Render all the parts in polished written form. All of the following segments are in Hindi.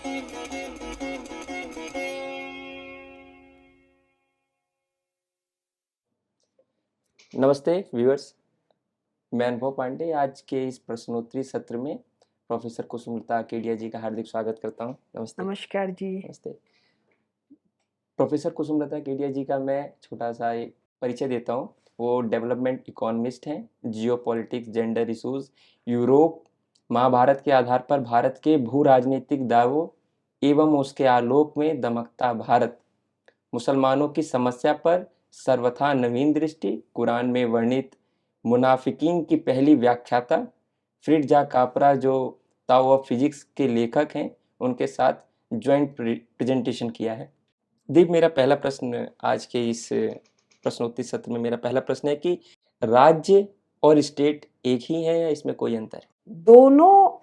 नमस्ते व्यूअर्स, मैं अनुभव पांडे आज के इस प्रश्नोत्तरी सत्र में प्रोफेसर कुसुमलता आकेडिया जी का हार्दिक स्वागत करता हूं। नमस्ते। नमस्कार जी। नमस्ते। प्रोफेसर कुसुमलता आकेडिया जी का मैं छोटा सा एक परिचय देता हूं। वो डेवलपमेंट इकोनॉमिस्ट हैं, geopolitics, gender issues, Europe, Mahabharata के आधार पर भारत के भू राजनीतिक दावों एवं उसके आलोक में दमकता भारत, मुसलमानों की समस्या पर सर्वथा नवीन दृष्टि, कुरान में वर्णित मुनाफिकीन की पहली व्याख्याता, फ्रिडजा कापरा जो ताओ ऑफ फिजिक्स के लेखक हैं, उनके साथ ज्वाइंट प्रेजेंटेशन किया है। दीप, मेरा पहला प्रश्न आज के इस प्रश्नोत्तरी सत्र में मेरा पहला प्रश्न है कि राज्य और स्टेट एक ही है या इसमें कोई अंतर है? दोनों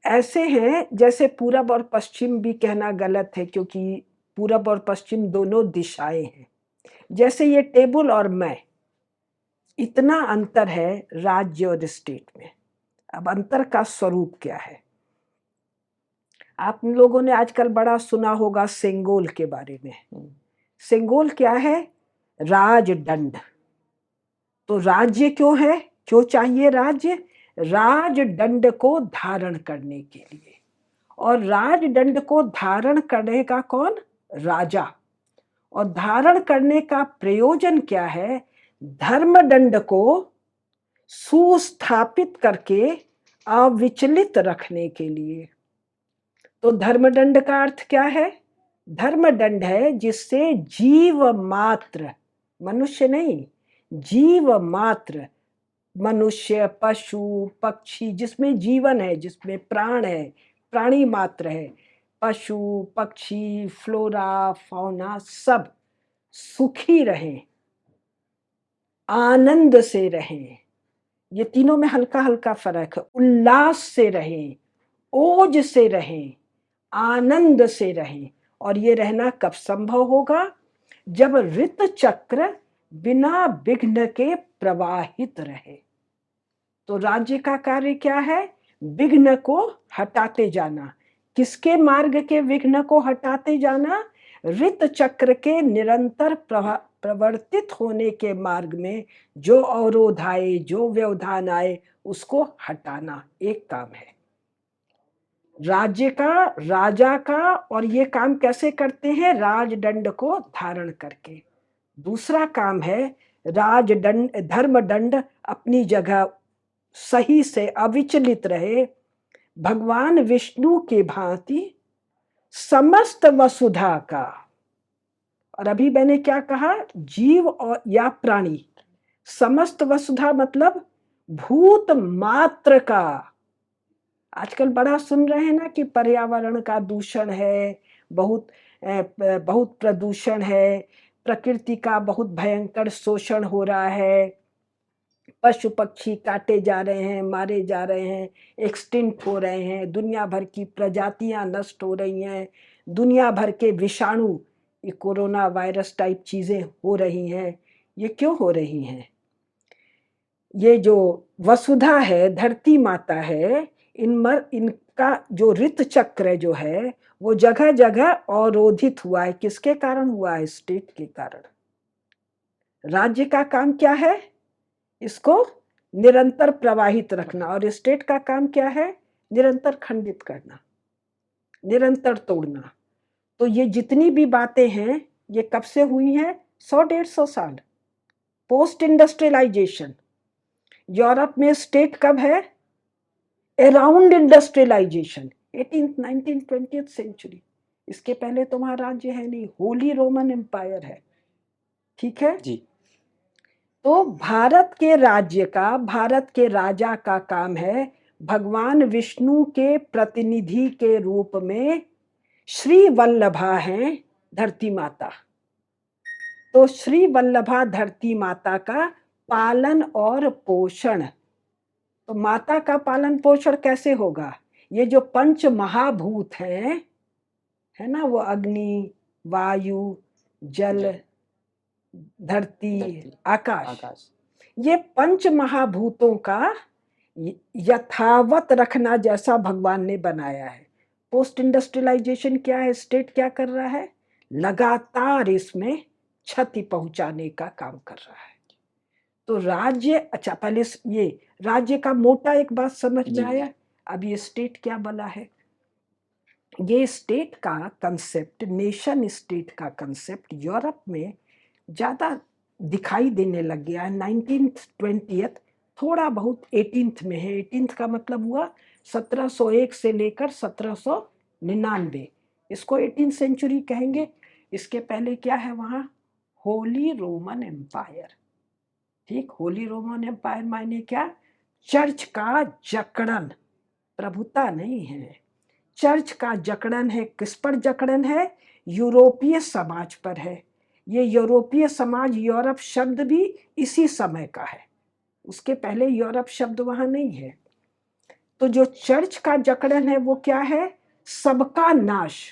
ऐसे हैं जैसे पूरब और पश्चिम भी कहना गलत है, क्योंकि पूरब और पश्चिम दोनों दिशाएं हैं। जैसे ये टेबल और मैं, इतना अंतर है राज्य और स्टेट में। अब अंतर का स्वरूप क्या है? आप लोगों ने आजकल बड़ा सुना होगा सेंगोल के बारे में। सेंगोल क्या है? राजदंड। तो राज्य क्यों है? क्यों चाहिए राज्य? राजदंड को धारण करने के लिए। और राजदंड को धारण करेगा कौन? राजा। और धारण करने का प्रयोजन क्या है? धर्मदंड को सुस्थापित करके अविचलित रखने के लिए। तो धर्मदंड का अर्थ क्या है? धर्मदंड है जिससे जीव मात्र, मनुष्य नहीं, जीव मात्र, मनुष्य, पशु, पक्षी, जिसमें जीवन है, जिसमें प्राण है, प्राणी मात्र है, पशु, पक्षी, फ्लोरा, फौना, सब सुखी रहें, आनंद से रहें। ये तीनों में हल्का हल्का फर्क है। उल्लास से रहें, ओज से रहें, आनंद से रहें। और ये रहना कब संभव होगा? जब ऋत चक्र बिना विघ्न के प्रवाहित रहे। तो राज्य का कार्य क्या है? विघ्न को हटाते जाना। किसके मार्ग के विघ्न को हटाते जाना? ऋत चक्र के निरंतर प्रवर्तित होने के मार्ग में जो अवरोध आए, जो व्यवधान आए, उसको हटाना एक काम है राज्य का, राजा का। और ये काम कैसे करते हैं? राजदंड को धारण करके। दूसरा काम है राजदंड, धर्मदंड अपनी जगह सही से अविचलित रहे, भगवान विष्णु के भांति समस्त वसुधा का। और अभी मैंने क्या कहा? जीव और या प्राणी। समस्त वसुधा मतलब भूत मात्र का। आजकल बड़ा सुन रहे हैं ना कि पर्यावरण का दूषण है, बहुत बहुत प्रदूषण है, प्रकृति का बहुत भयंकर शोषण हो रहा है, पशु पक्षी काटे जा रहे हैं, मारे जा रहे हैं, एक्सटिंक्ट हो रहे हैं, दुनिया भर की प्रजातियां नष्ट हो रही हैं, दुनिया भर के विषाणु, ये कोरोना वायरस टाइप चीजें हो रही हैं। ये क्यों हो रही हैं? ये जो वसुधा है, धरती माता है, इनका जो ऋत चक्र जो है वो जगह जगह अवरोधित हुआ है। किसके कारण हुआ है? स्टेट के कारण। राज्य का काम क्या है? इसको निरंतर प्रवाहित रखना। और स्टेट का काम क्या है? निरंतर खंडित करना, निरंतर तोड़ना। तो ये जितनी भी बातें हैं ये कब से हुई हैं? 100-150 साल। Post industrialization. यूरोप में स्टेट कब है? Around industrialization, 18th 19th 20th century. इसके पहले तो वहां राज्य है नहीं, होली रोमन एम्पायर है। ठीक है जी। तो भारत के राज्य का, भारत के राजा का काम है भगवान विष्णु के प्रतिनिधि के रूप में श्री वल्लभा हैं धरती माता। तो श्री वल्लभा धरती माता का पालन और पोषण। तो माता का पालन पोषण कैसे होगा? ये जो पंच महाभूत हैं, है ना, वो अग्नि, वायु, जल, धरती, आकाश। ये पंच महाभूतों का यथावत रखना जैसा भगवान ने बनाया है। पोस्ट इंडस्ट्रियलाइजेशन क्या है? स्टेट क्या कर रहा है? लगातार इसमें क्षति पहुंचाने का काम कर रहा है। तो राज्य, अच्छा पहले ये राज्य का मोटा एक बात समझ में जी। आया। अब ये स्टेट क्या बना है? ये स्टेट का कंसेप्ट, नेशन स्टेट का कंसेप्ट यूरोप में ज़्यादा दिखाई देने लग गया है। 19th 20th, थोड़ा बहुत 18th में है। 18th का मतलब हुआ 1701 से लेकर 1799, इसको 18th सेंचुरी कहेंगे। इसके पहले क्या है वहाँ? Holy Roman empire. ठीक, होली रोमन एम्पायर मायने क्या? चर्च का जकड़न, प्रभुता नहीं है। चर्च का जकड़न है। किस पर जकड़न है? यूरोपीय समाज पर है। ये यूरोपीय समाज, यूरोप शब्द भी इसी समय का है, उसके पहले यूरोप शब्द वहां नहीं है। तो जो चर्च का जकड़न है वो क्या है? सबका नाश,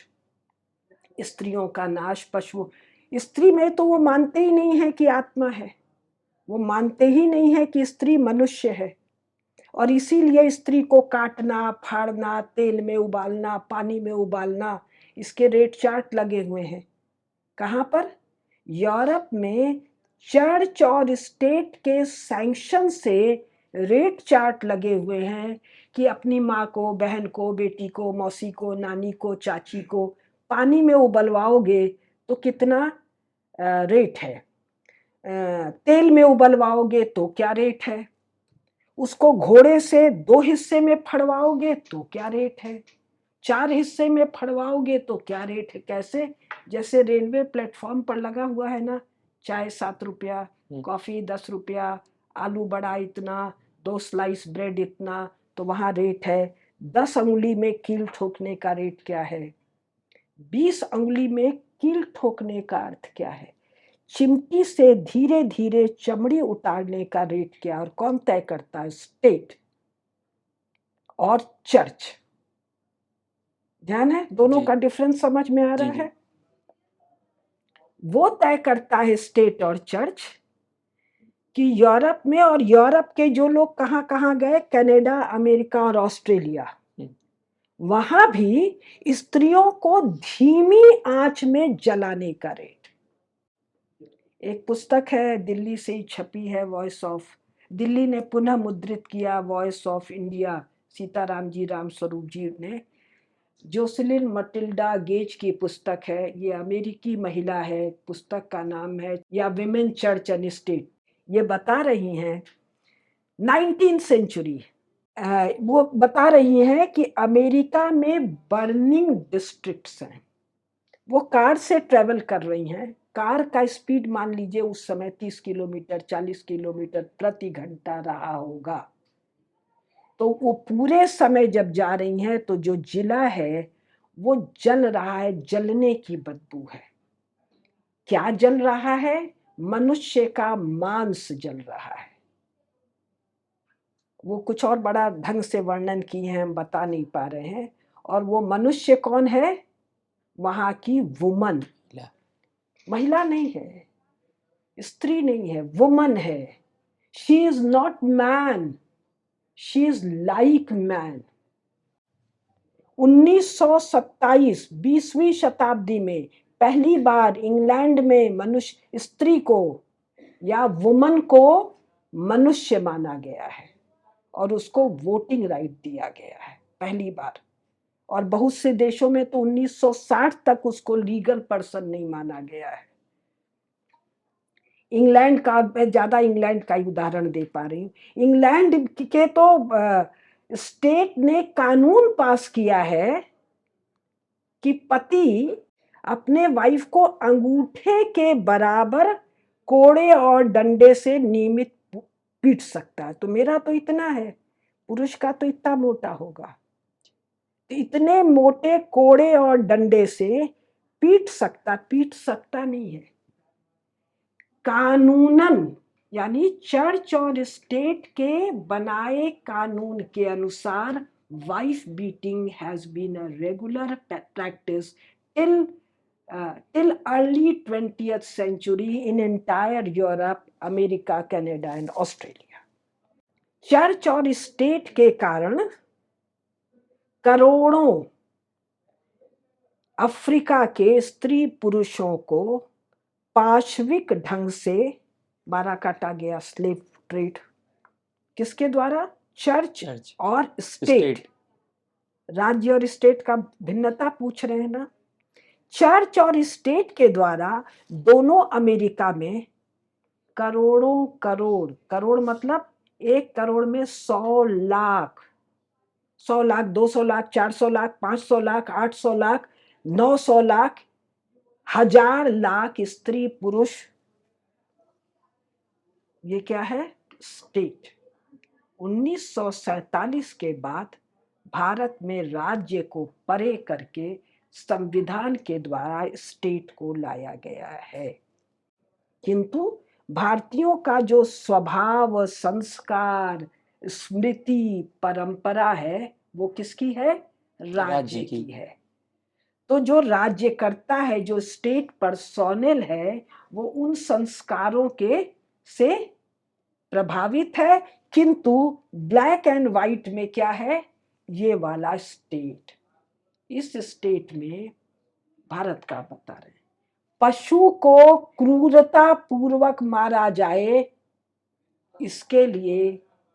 स्त्रियों का नाश, पशु, स्त्री में तो वो मानते ही नहीं है कि आत्मा है, वो मानते ही नहीं है कि स्त्री मनुष्य है। और इसीलिए स्त्री को काटना, फाड़ना, तेल में उबालना, पानी में उबालना, इसके रेट चार्ट लगे हुए हैं। कहाँ पर? यूरोप में चर्च और स्टेट के सैंक्शन से रेट चार्ट लगे हुए हैं कि अपनी माँ को, बहन को, बेटी को, मौसी को, नानी को, चाची को पानी में उबलवाओगे तो कितना रेट है, तेल में उबलवाओगे तो क्या रेट है, उसको घोड़े से 2 हिस्से में फड़वाओगे तो क्या रेट है, 4 हिस्से में फड़वाओगे तो क्या रेट है। कैसे? जैसे रेलवे प्लेटफॉर्म पर लगा हुआ है ना, चाय 7 रुपया, कॉफी 10 रुपया, आलू बड़ा इतना, 2 स्लाइस ब्रेड इतना, तो वहाँ रेट है। 10 अंगुली में कील ठोकने का रेट क्या है? 20 अंगुली में कील ठोकने का अर्थ क्या है? चिमटी से धीरे धीरे चमड़ी उतारने का रेट क्या? और कौन तय करता है? स्टेट और चर्च। ध्यान है? दोनों जी। का डिफरेंस समझ में आ रहा जी। है? वो तय करता है, स्टेट और चर्च, कि यूरोप में, और यूरोप के जो लोग कहाँ कहाँ गए, कनाडा, अमेरिका और ऑस्ट्रेलिया, वहां भी स्त्रियों को धीमी आंच में जलाने का रेट। एक पुस्तक है, दिल्ली से ही छपी है, वॉइस ऑफ, दिल्ली ने पुनः मुद्रित किया, voice of India, Sitaram ji, Ram Swaroop जी ने, जोसेलिन मटिल्डा गेज की पुस्तक है। ये अमेरिकी महिला है, पुस्तक का नाम है या विमेन चर्च एंड स्टेट। ये बता रही हैं 19th सेंचुरी, वो बता रही हैं कि अमेरिका में बर्निंग डिस्ट्रिक्ट्स हैं। वो कार से ट्रेवल कर रही हैं, कार का स्पीड मान लीजिए उस समय 30 किलोमीटर 40 किलोमीटर प्रति घंटा रहा होगा। तो वो पूरे समय जब जा रही हैं तो जो जिला है वो जल रहा है, जलने की बदबू है। क्या जल रहा है? मनुष्य का मांस जल रहा है। वो कुछ और बड़ा ढंग से वर्णन की है, हम बता नहीं पा रहे हैं। और वो मनुष्य कौन है? वहां की वुमन, महिला नहीं है, स्त्री नहीं है, वुमन है। She is not man, she is like man. 1927, 20वीं शताब्दी में पहली बार इंग्लैंड में मनुष्य, स्त्री को या वुमन को मनुष्य माना गया है और उसको वोटिंग राइट दिया गया है पहली बार। और बहुत से देशों में तो 1960 तक उसको लीगल पर्सन नहीं माना गया है। इंग्लैंड का, मैं ज्यादा इंग्लैंड का ही उदाहरण दे पा रही हूँ। इंग्लैंड के तो स्टेट ने कानून पास किया है कि पति अपने वाइफ को अंगूठे के बराबर कोड़े और डंडे से नियमित पीट सकता है। तो मेरा तो इतना है, पुरुष का तो इतना मोटा होगा। तो इतने मोटे कोड़े और डंडे से पीट सकता नहीं है। कानूनन, यानी चर्च और स्टेट के बनाए कानून के अनुसार wife beating has been a regular practice till early 20th century in entire Europe, America, Canada and Australia. Church और स्टेट के कारण करोड़ों अफ्रीका के स्त्री पुरुषों को पाशविक ढंग से मारा काटा गया, स्लेव ट्रेड। किसके द्वारा? चर्च चर्च, और स्टेट। स्टेट, राज्य और स्टेट का भिन्नता पूछ रहे हैं ना। चर्च और स्टेट के द्वारा दोनों अमेरिका में करोड़ों करोड़, करोड़ मतलब 1 करोड़ में 100 लाख, 100 लाख, 200 लाख, 400 लाख, 500 लाख, 800 लाख, 900 लाख, 1000 लाख स्त्री पुरुष, ये क्या है? स्टेट। 1947 के बाद भारत में राज्य को परे करके संविधान के द्वारा स्टेट को लाया गया है। किंतु भारतीयों का जो स्वभाव, संस्कार, स्मृति, परंपरा है, वो किसकी है? राज्य की है। तो जो राज्य करता है, जो स्टेट पर्सोनेल है, वो उन संस्कारों के से प्रभावित है। किंतु ब्लैक एंड व्हाइट में क्या है? ये वाला स्टेट। इस स्टेट में भारत का बता रहे हैं, पशु को क्रूरता पूर्वक मारा जाए, इसके लिए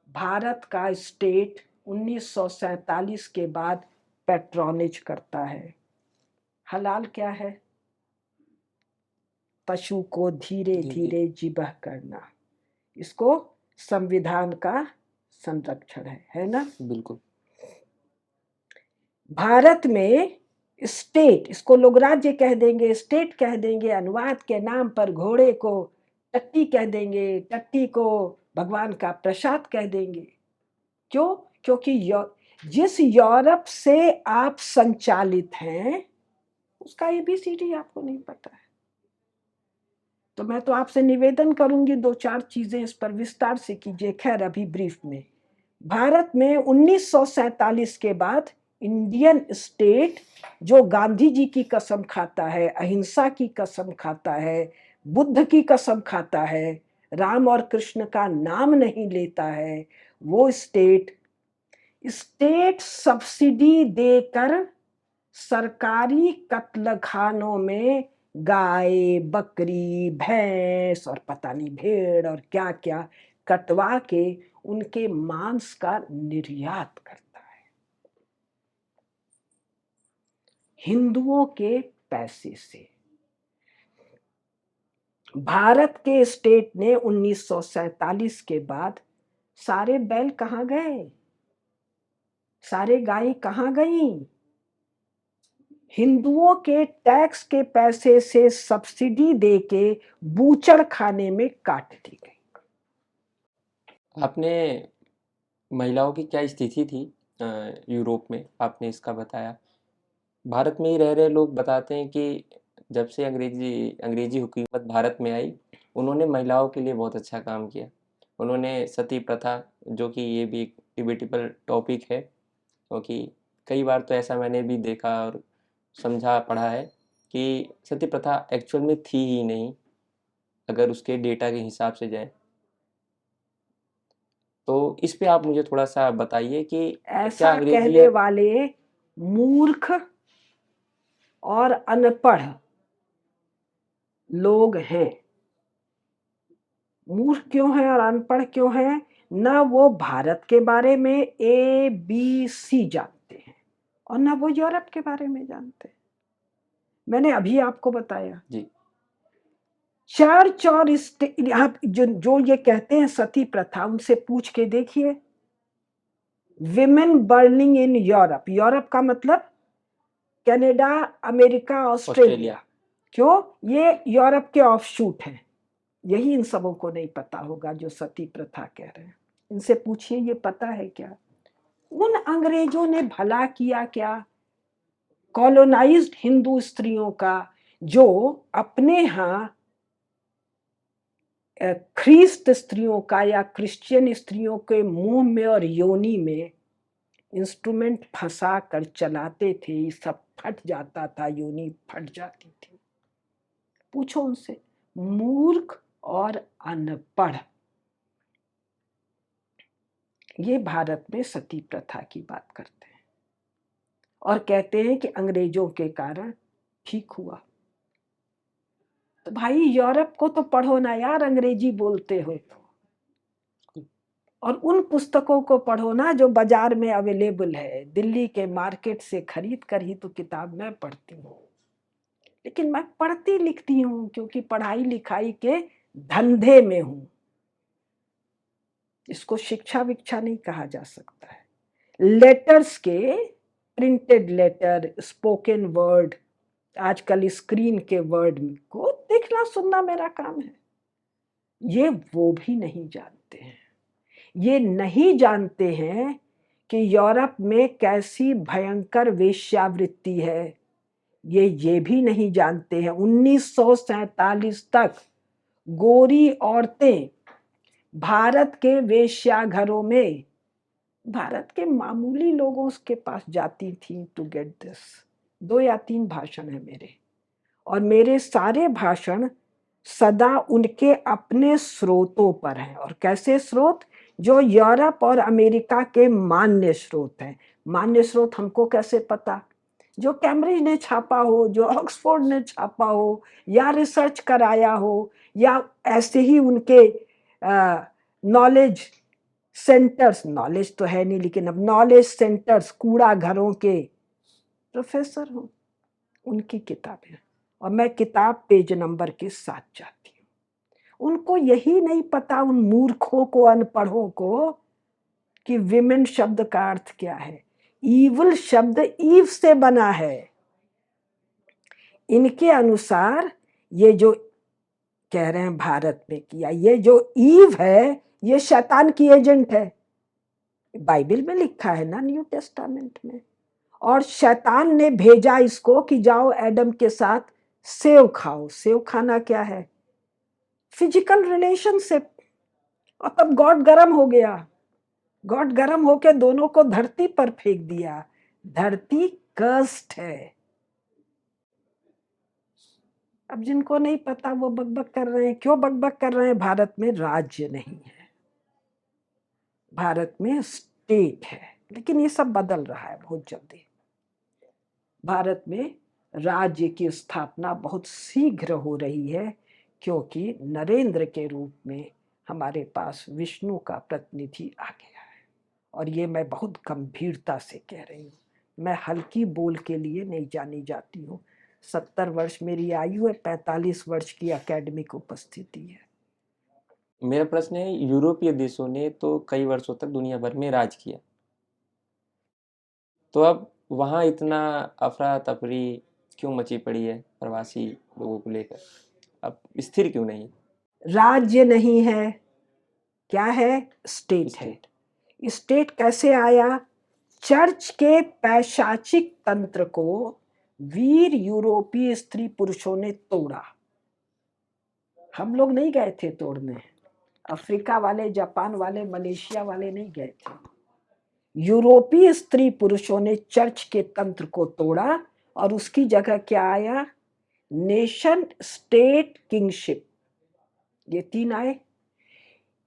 भारत का स्टेट 1947 के बाद पैट्रोनेज करता है। हलाल क्या है? पशु को धीरे धीरे जिबह करना, इसको संविधान का संरक्षण है ना। बिल्कुल। भारत में स्टेट, इसको लोग राज्य कह देंगे, स्टेट कह देंगे, अनुवाद के नाम पर घोड़े को टट्टी कह देंगे, टट्टी को भगवान का प्रसाद कह देंगे। क्यों? क्योंकि जिस यूरोप से आप संचालित हैं, उसका ABCD आपको नहीं पता है। तो मैं तो आपसे निवेदन करूंगी 2-4 चीजें इस पर विस्तार से कीजिए। खैर, अभी ब्रीफ में, भारत में 1947 के बाद इंडियन स्टेट जो गांधी जी की कसम खाता है, अहिंसा की कसम खाता है, बुद्ध की कसम खाता है, राम और कृष्ण का नाम नहीं लेता है, वो स्टेट सब्सिडी देकर सरकारी कत्लखानों में गाय, बकरी, भैंस और पता नहीं भेड़ और क्या क्या कटवा के उनके मांस का निर्यात करता है, हिंदुओं के पैसे से। भारत के स्टेट ने 1947 के बाद सारे बैल कहाँ गए? सारे गाय कहाँ गई? हिंदुओं के टैक्स के पैसे से सब्सिडी देके बूचड़ खाने में काट दी गई। आपने महिलाओं की क्या स्थिति थी यूरोप में, आपने इसका बताया। भारत में ही रह रहे लोग बताते हैं कि जब से अंग्रेजी हुकूमत भारत में आई, उन्होंने महिलाओं के लिए बहुत अच्छा काम किया। उन्होंने सती प्रथा, जो कि ये भी एक डिबेटेबल टॉपिक है, क्योंकि कई बार तो ऐसा मैंने भी देखा और समझा पढ़ा है कि सती प्रथा एक्चुअल में थी ही नहीं, अगर उसके डेटा के हिसाब से जाए। तो इस पे आप मुझे थोड़ा सा बताइए कि क्या ऐसा कहने वाले मूर्ख और अनपढ़ लोग हैं। मूर्ख क्यों हैं और अनपढ़ क्यों हैं? ना वो भारत के बारे में ABC जानते हैं और ना वो यूरोप के बारे में जानते हैं। मैंने अभी आपको बताया जी, चर्च और आप जो ये कहते हैं सती प्रथा, उनसे पूछ के देखिए। Women burning in Europe, Europe का मतलब कनाडा, अमेरिका, ऑस्ट्रेलिया। क्यों? ये यूरोप के ऑफशूट हैं। यही इन सबों को नहीं पता होगा जो सती प्रथा कह रहे हैं। इनसे पूछिए, ये पता है क्या? उन अंग्रेजों ने भला किया क्या कॉलोनाइज्ड हिंदू स्त्रियों का, जो अपने यहाँ ख्रीस्त स्त्रियों का या क्रिश्चियन स्त्रियों के मुंह में और योनि में इंस्ट्रूमेंट फंसा कर चलाते थे, सब फट जाता था, योनि फट जाती थी। पूछो उनसे। मूर्ख और अनपढ़ ये भारत में सती प्रथा की बात करते हैं और कहते हैं कि अंग्रेजों के कारण ठीक हुआ। तो भाई यूरोप को तो पढ़ो ना यार, अंग्रेजी बोलते हो तो, और उन पुस्तकों को पढ़ो ना जो बाजार में अवेलेबल है। दिल्ली के मार्केट से खरीद कर ही तो किताब मैं पढ़ती हूँ, लेकिन मैं पढ़ती लिखती हूँ क्योंकि पढ़ाई लिखाई के धंधे में हूँ। इसको शिक्षा विक्षा नहीं कहा जा सकता है। लेटर्स के, प्रिंटेड लेटर, स्पोकन वर्ड, आजकल स्क्रीन के वर्ड को देखना सुनना मेरा काम है। ये वो भी नहीं जानते हैं। ये नहीं जानते हैं कि यूरोप में कैसी भयंकर वेश्यावृत्ति है। ये भी नहीं जानते हैं 1947 तक गोरी औरतें भारत के वेश्याघरों में, भारत के मामूली लोगों के पास जाती थी टू गेट दिस। 2 या 3 भाषण है मेरे, और मेरे सारे भाषण सदा उनके अपने स्रोतों पर हैं। और कैसे स्रोत? जो यूरोप और अमेरिका के मान्य स्रोत हैं। मान्य स्रोत हमको कैसे पता? जो कैम्ब्रिज ने छापा हो, जो ऑक्सफोर्ड ने छापा हो, या रिसर्च कराया हो, या ऐसे ही उनके नॉलेज सेंटर्स, नॉलेज तो है नहीं लेकिन अब नॉलेज सेंटर्स, कूड़ा घरों के प्रोफेसर हो, उनकी किताबें। और मैं किताब पेज नंबर के साथ जाती हूँ। उनको यही नहीं पता, उन मूर्खों को, अनपढ़ों को, कि विमेन शब्द का अर्थ क्या है। ईविल शब्द ईव से बना है। इनके अनुसार ये जो कह रहे हैं भारत में किया, ये जो ईव है ये शैतान की एजेंट है। बाइबल में लिखा है ना, न्यू टेस्टामेंट में। और शैतान ने भेजा इसको कि जाओ एडम के साथ सेव खाओ। सेव खाना क्या है? Physical relationship. और तब गॉड गरम हो गया। गॉड गरम होके दोनों को धरती पर फेंक दिया। धरती कर्स्ड है। अब जिनको नहीं पता वो बकबक कर रहे हैं। क्यों बकबक कर रहे हैं? भारत में राज्य नहीं है, भारत में स्टेट है। लेकिन ये सब बदल रहा है बहुत जल्दी। भारत में राज्य की स्थापना बहुत शीघ्र हो रही है, क्योंकि नरेंद्र के रूप में हमारे पास विष्णु का प्रतिनिधि आ गया है। और ये मैं बहुत गंभीरता से कह रही हूँ। मैं हल्की बोल के लिए नहीं जानी जाती हूँ। 70 वर्ष मेरी आयु है, 45 वर्ष की एकेडमिक उपस्थिति है। मेरा प्रश्न है, यूरोपीय देशों ने तो कई वर्षों तक दुनिया भर में राज किया, तो अब वहाँ इतना अफरा तफरी क्यों मची पड़ी है प्रवासी लोगों को लेकर? अब स्थिर क्यों नहीं? राज्य नहीं है, क्या है? स्टेट है। स्टेट कैसे आया? चर्च के पैशाचिक तंत्र को वीर यूरोपीय स्त्री पुरुषों ने तोड़ा। हम लोग नहीं गए थे तोड़ने। अफ्रीका वाले, जापान वाले, मलेशिया वाले नहीं गए थे। यूरोपीय स्त्री पुरुषों ने चर्च के तंत्र को तोड़ा, और उसकी जगह क्या आया? Nation state kingship. ये 3 आए।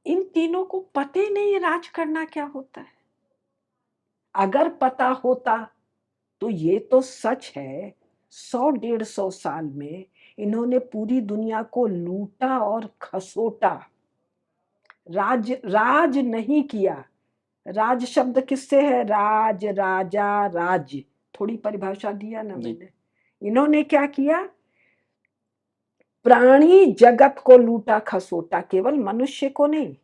इन तीनों को पता नहीं राज करना क्या होता है। अगर पता होता तो ये तो सच है 100-150 साल में इन्होंने पूरी दुनिया को लूटा और खसोटा। राज नहीं किया। राज शब्द किससे है? राज, राजा, राज्य। थोड़ी परिभाषा दिया ना मैंने। इन्होंने क्या किया? प्राणी जगत को लूटा खसोटा, केवल मनुष्य को नहीं।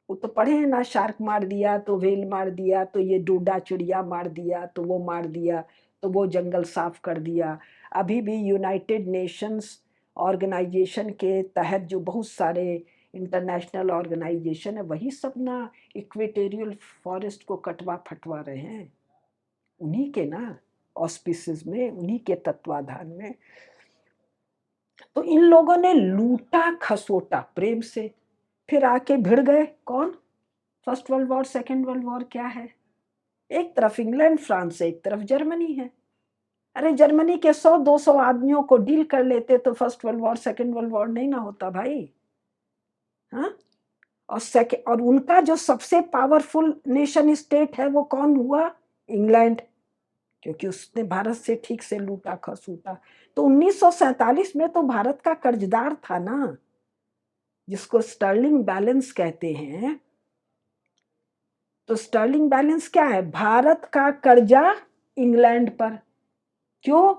वो तो पढ़े हैं ना, शार्क मार दिया तो व्हेल मार दिया, तो ये डोडा चिड़िया मार दिया, तो वो मार दिया, तो वो जंगल साफ कर दिया। अभी भी यूनाइटेड नेशंस ऑर्गेनाइजेशन के तहत जो बहुत सारे इंटरनेशनल ऑर्गेनाइजेशन है, वही सब ना इक्वेटोरियल फॉरेस्ट को कटवा फटवा रहे हैं। उन्हीं के ना ऑस्पिसेस में, उन्हीं के तत्वाधान में। तो इन लोगों ने लूटा खसोटा प्रेम से, फिर आके भिड़ गए। कौन? First world war, second world war क्या है? एक तरफ इंग्लैंड फ्रांस है, एक तरफ जर्मनी है। अरे जर्मनी के 100-200 आदमियों को डील कर लेते तो first world war, second world war नहीं ना होता भाई। हाँ? और उनका जो सबसे पावरफुल नेशन स्टेट है वो कौन हुआ? इंग्लैंड। क्योंकि उसने भारत से ठीक से लूटा खसूटा। तो 1947 में तो भारत का कर्जदार था ना, जिसको स्टर्लिंग बैलेंस कहते हैं। तो स्टर्लिंग बैलेंस क्या है? भारत का कर्जा इंग्लैंड पर। क्यों?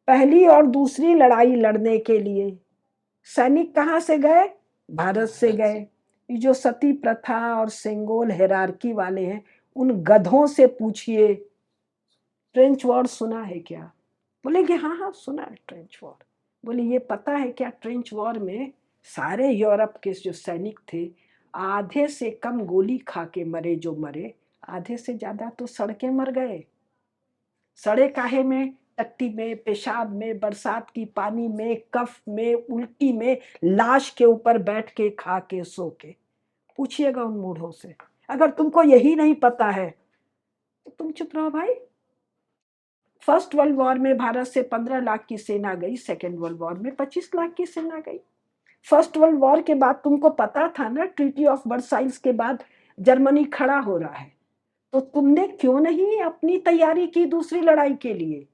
पहली और दूसरी लड़ाई लड़ने के लिए सैनिक कहाँ से गए? भारत से गए। ये जो सती प्रथा और सेंगोल हेरारकी वाले हैं, उन गधों से पूछिए ट्रेंच वॉर सुना है क्या? बोलेंगे हाँ हाँ सुना है ट्रेंच वॉर। बोले ये पता है क्या, ट्रेंच वॉर में सारे यूरोप के जो सैनिक थे, आधे से कम गोली खा के मरे जो मरे, आधे से ज्यादा तो सड़के मर गए। सड़े काहे में? टट्टी में, पेशाब में, बरसात की पानी में, कफ में, उल्टी में, लाश के ऊपर बैठ के खा के सो के। पूछिएगा उन मूढ़ों से। अगर तुमको यही नहीं पता है तो तुम चुप रहो भाई। फर्स्ट वर्ल्ड वॉर में भारत से 15 लाख की सेना गई, सेकेंड वर्ल्ड वॉर में 25 लाख की सेना गई। फर्स्ट वर्ल्ड वॉर के बाद तुमको पता था ना, ट्रीटी ऑफ वर्साइल्स के बाद जर्मनी खड़ा हो रहा है, तो तुमने क्यों नहीं अपनी तैयारी की दूसरी लड़ाई के लिए?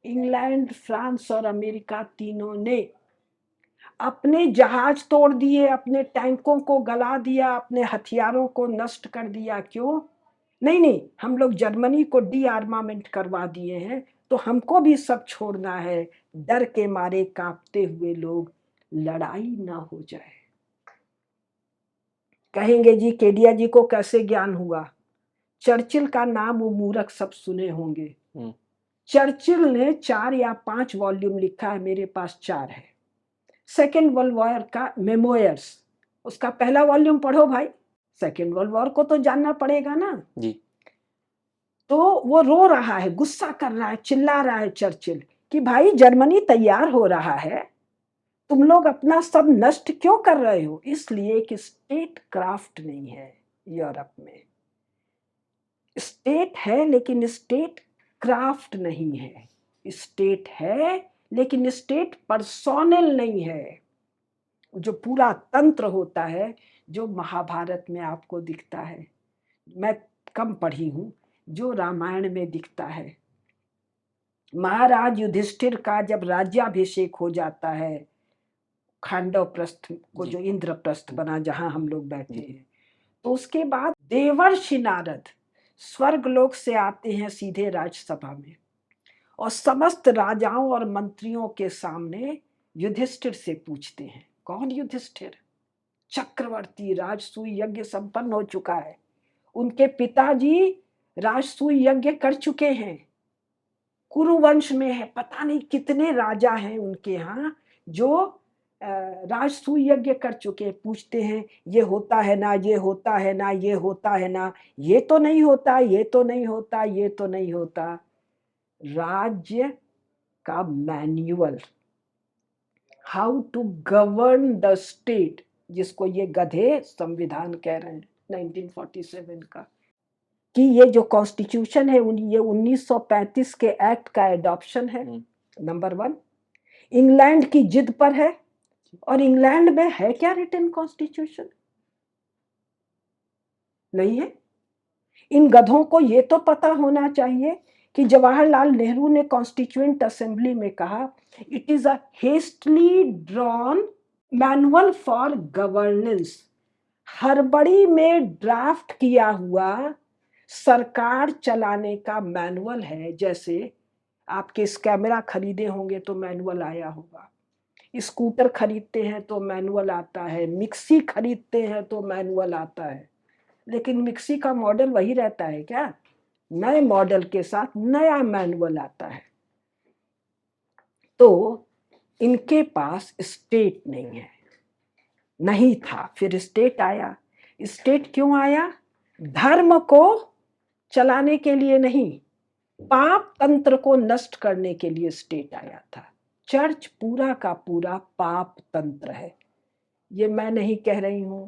इंग्लैंड, फ्रांस और अमेरिका तीनों ने अपने जहाज तोड़ दिए, अपने टैंकों को गला दिया, अपने हथियारों को नष्ट कर दिया। क्यों? नहीं नहीं, हम लोग जर्मनी को डी आर्मामेंट करवा दिए हैं, तो हमको भी सब छोड़ना है। डर के मारे कांपते हुए लोग, लड़ाई ना हो जाए। कहेंगे जी केडिया जी को कैसे ज्ञान हुआ? चर्चिल का नाम वो मूर्ख सब सुने होंगे। चर्चिल ने 4 या 5 वॉल्यूम लिखा है, मेरे पास 4 है। सेकेंड वर्ल्ड वॉर का मेमोयर्स, उसका पहला वॉल्यूम पढ़ो भाई। सेकेंड वर्ल्ड वॉर को तो जानना पड़ेगा ना जी। तो वो रो रहा है, गुस्सा कर रहा है, चिल्ला रहा है चर्चिल कि भाई जर्मनी तैयार हो रहा है, तुम लोग अपना सब नष्ट क्यों कर रहे हो? इसलिए कि स्टेट क्राफ्ट नहीं है यूरोप में। स्टेट है लेकिन स्टेट क्राफ्ट नहीं है। स्टेट है लेकिन स्टेट पर्सोनल नहीं है। जो पूरा तंत्र होता है, जो महाभारत में आपको दिखता है, मैं कम पढ़ी हूं, जो रामायण में दिखता है। महाराज युधिष्ठिर का जब राज्याभिषेक हो जाता है, खांडव प्रस्थ को जो इंद्रप्रस्थ बना जहां हम लोग बैठे हैं, तो उसके बाद देवर्षि नारद स्वर्गलोक से आते हैं सीधे राज्यसभा में, और समस्त राजाओं और मंत्रियों के सामने युधिष्ठिर से पूछते हैं। कौन युधिष्ठिर? चक्रवर्ती, राजसूय यज्ञ संपन्न हो चुका है, उनके पिताजी राजसूय यज्ञ कर चुके हैं, कुरुवंश में है, पता नहीं कितने राजा हैं उनके यहाँ जो राजसूय यज्ञ कर चुके। पूछते हैं ये होता है ना, ये होता है ना, ये होता है ना, ये तो नहीं होता, ये तो नहीं होता, ये तो नहीं होता। राज्य का manual, how to govern the state, जिसको ये गधे संविधान कह रहे हैं 1947 का, कि ये जो कॉन्स्टिट्यूशन है ये 1935 के एक्ट का एडॉप्शन है। नंबर 1, इंग्लैंड की जिद पर है, और इंग्लैंड में है क्या रिटन कॉन्स्टिट्यूशन? नहीं है। इन गधों को ये तो पता होना चाहिए कि जवाहरलाल नेहरू ने कॉन्स्टिट्यूएंट असेंबली में कहा, it is a hastily drawn manual for governance. हड़बड़ी में ड्राफ्ट किया हुआ सरकार चलाने का मैनुअल है। जैसे आपके इस कैमरा खरीदे होंगे तो मैनुअल आया होगा, स्कूटर खरीदते हैं तो मैनुअल आता है, मिक्सी खरीदते हैं तो मैनुअल आता है। लेकिन मिक्सी का मॉडल वही रहता है क्या? नए मॉडल के साथ नया मैनुअल आता है। तो इनके पास स्टेट नहीं है, नहीं था, फिर स्टेट आया। स्टेट क्यों आया? धर्म को चलाने के लिए नहीं, पाप तंत्र को नष्ट करने के लिए स्टेट आया था। चर्च पूरा का पूरा पाप तंत्र है। ये मैं नहीं कह रही हूं।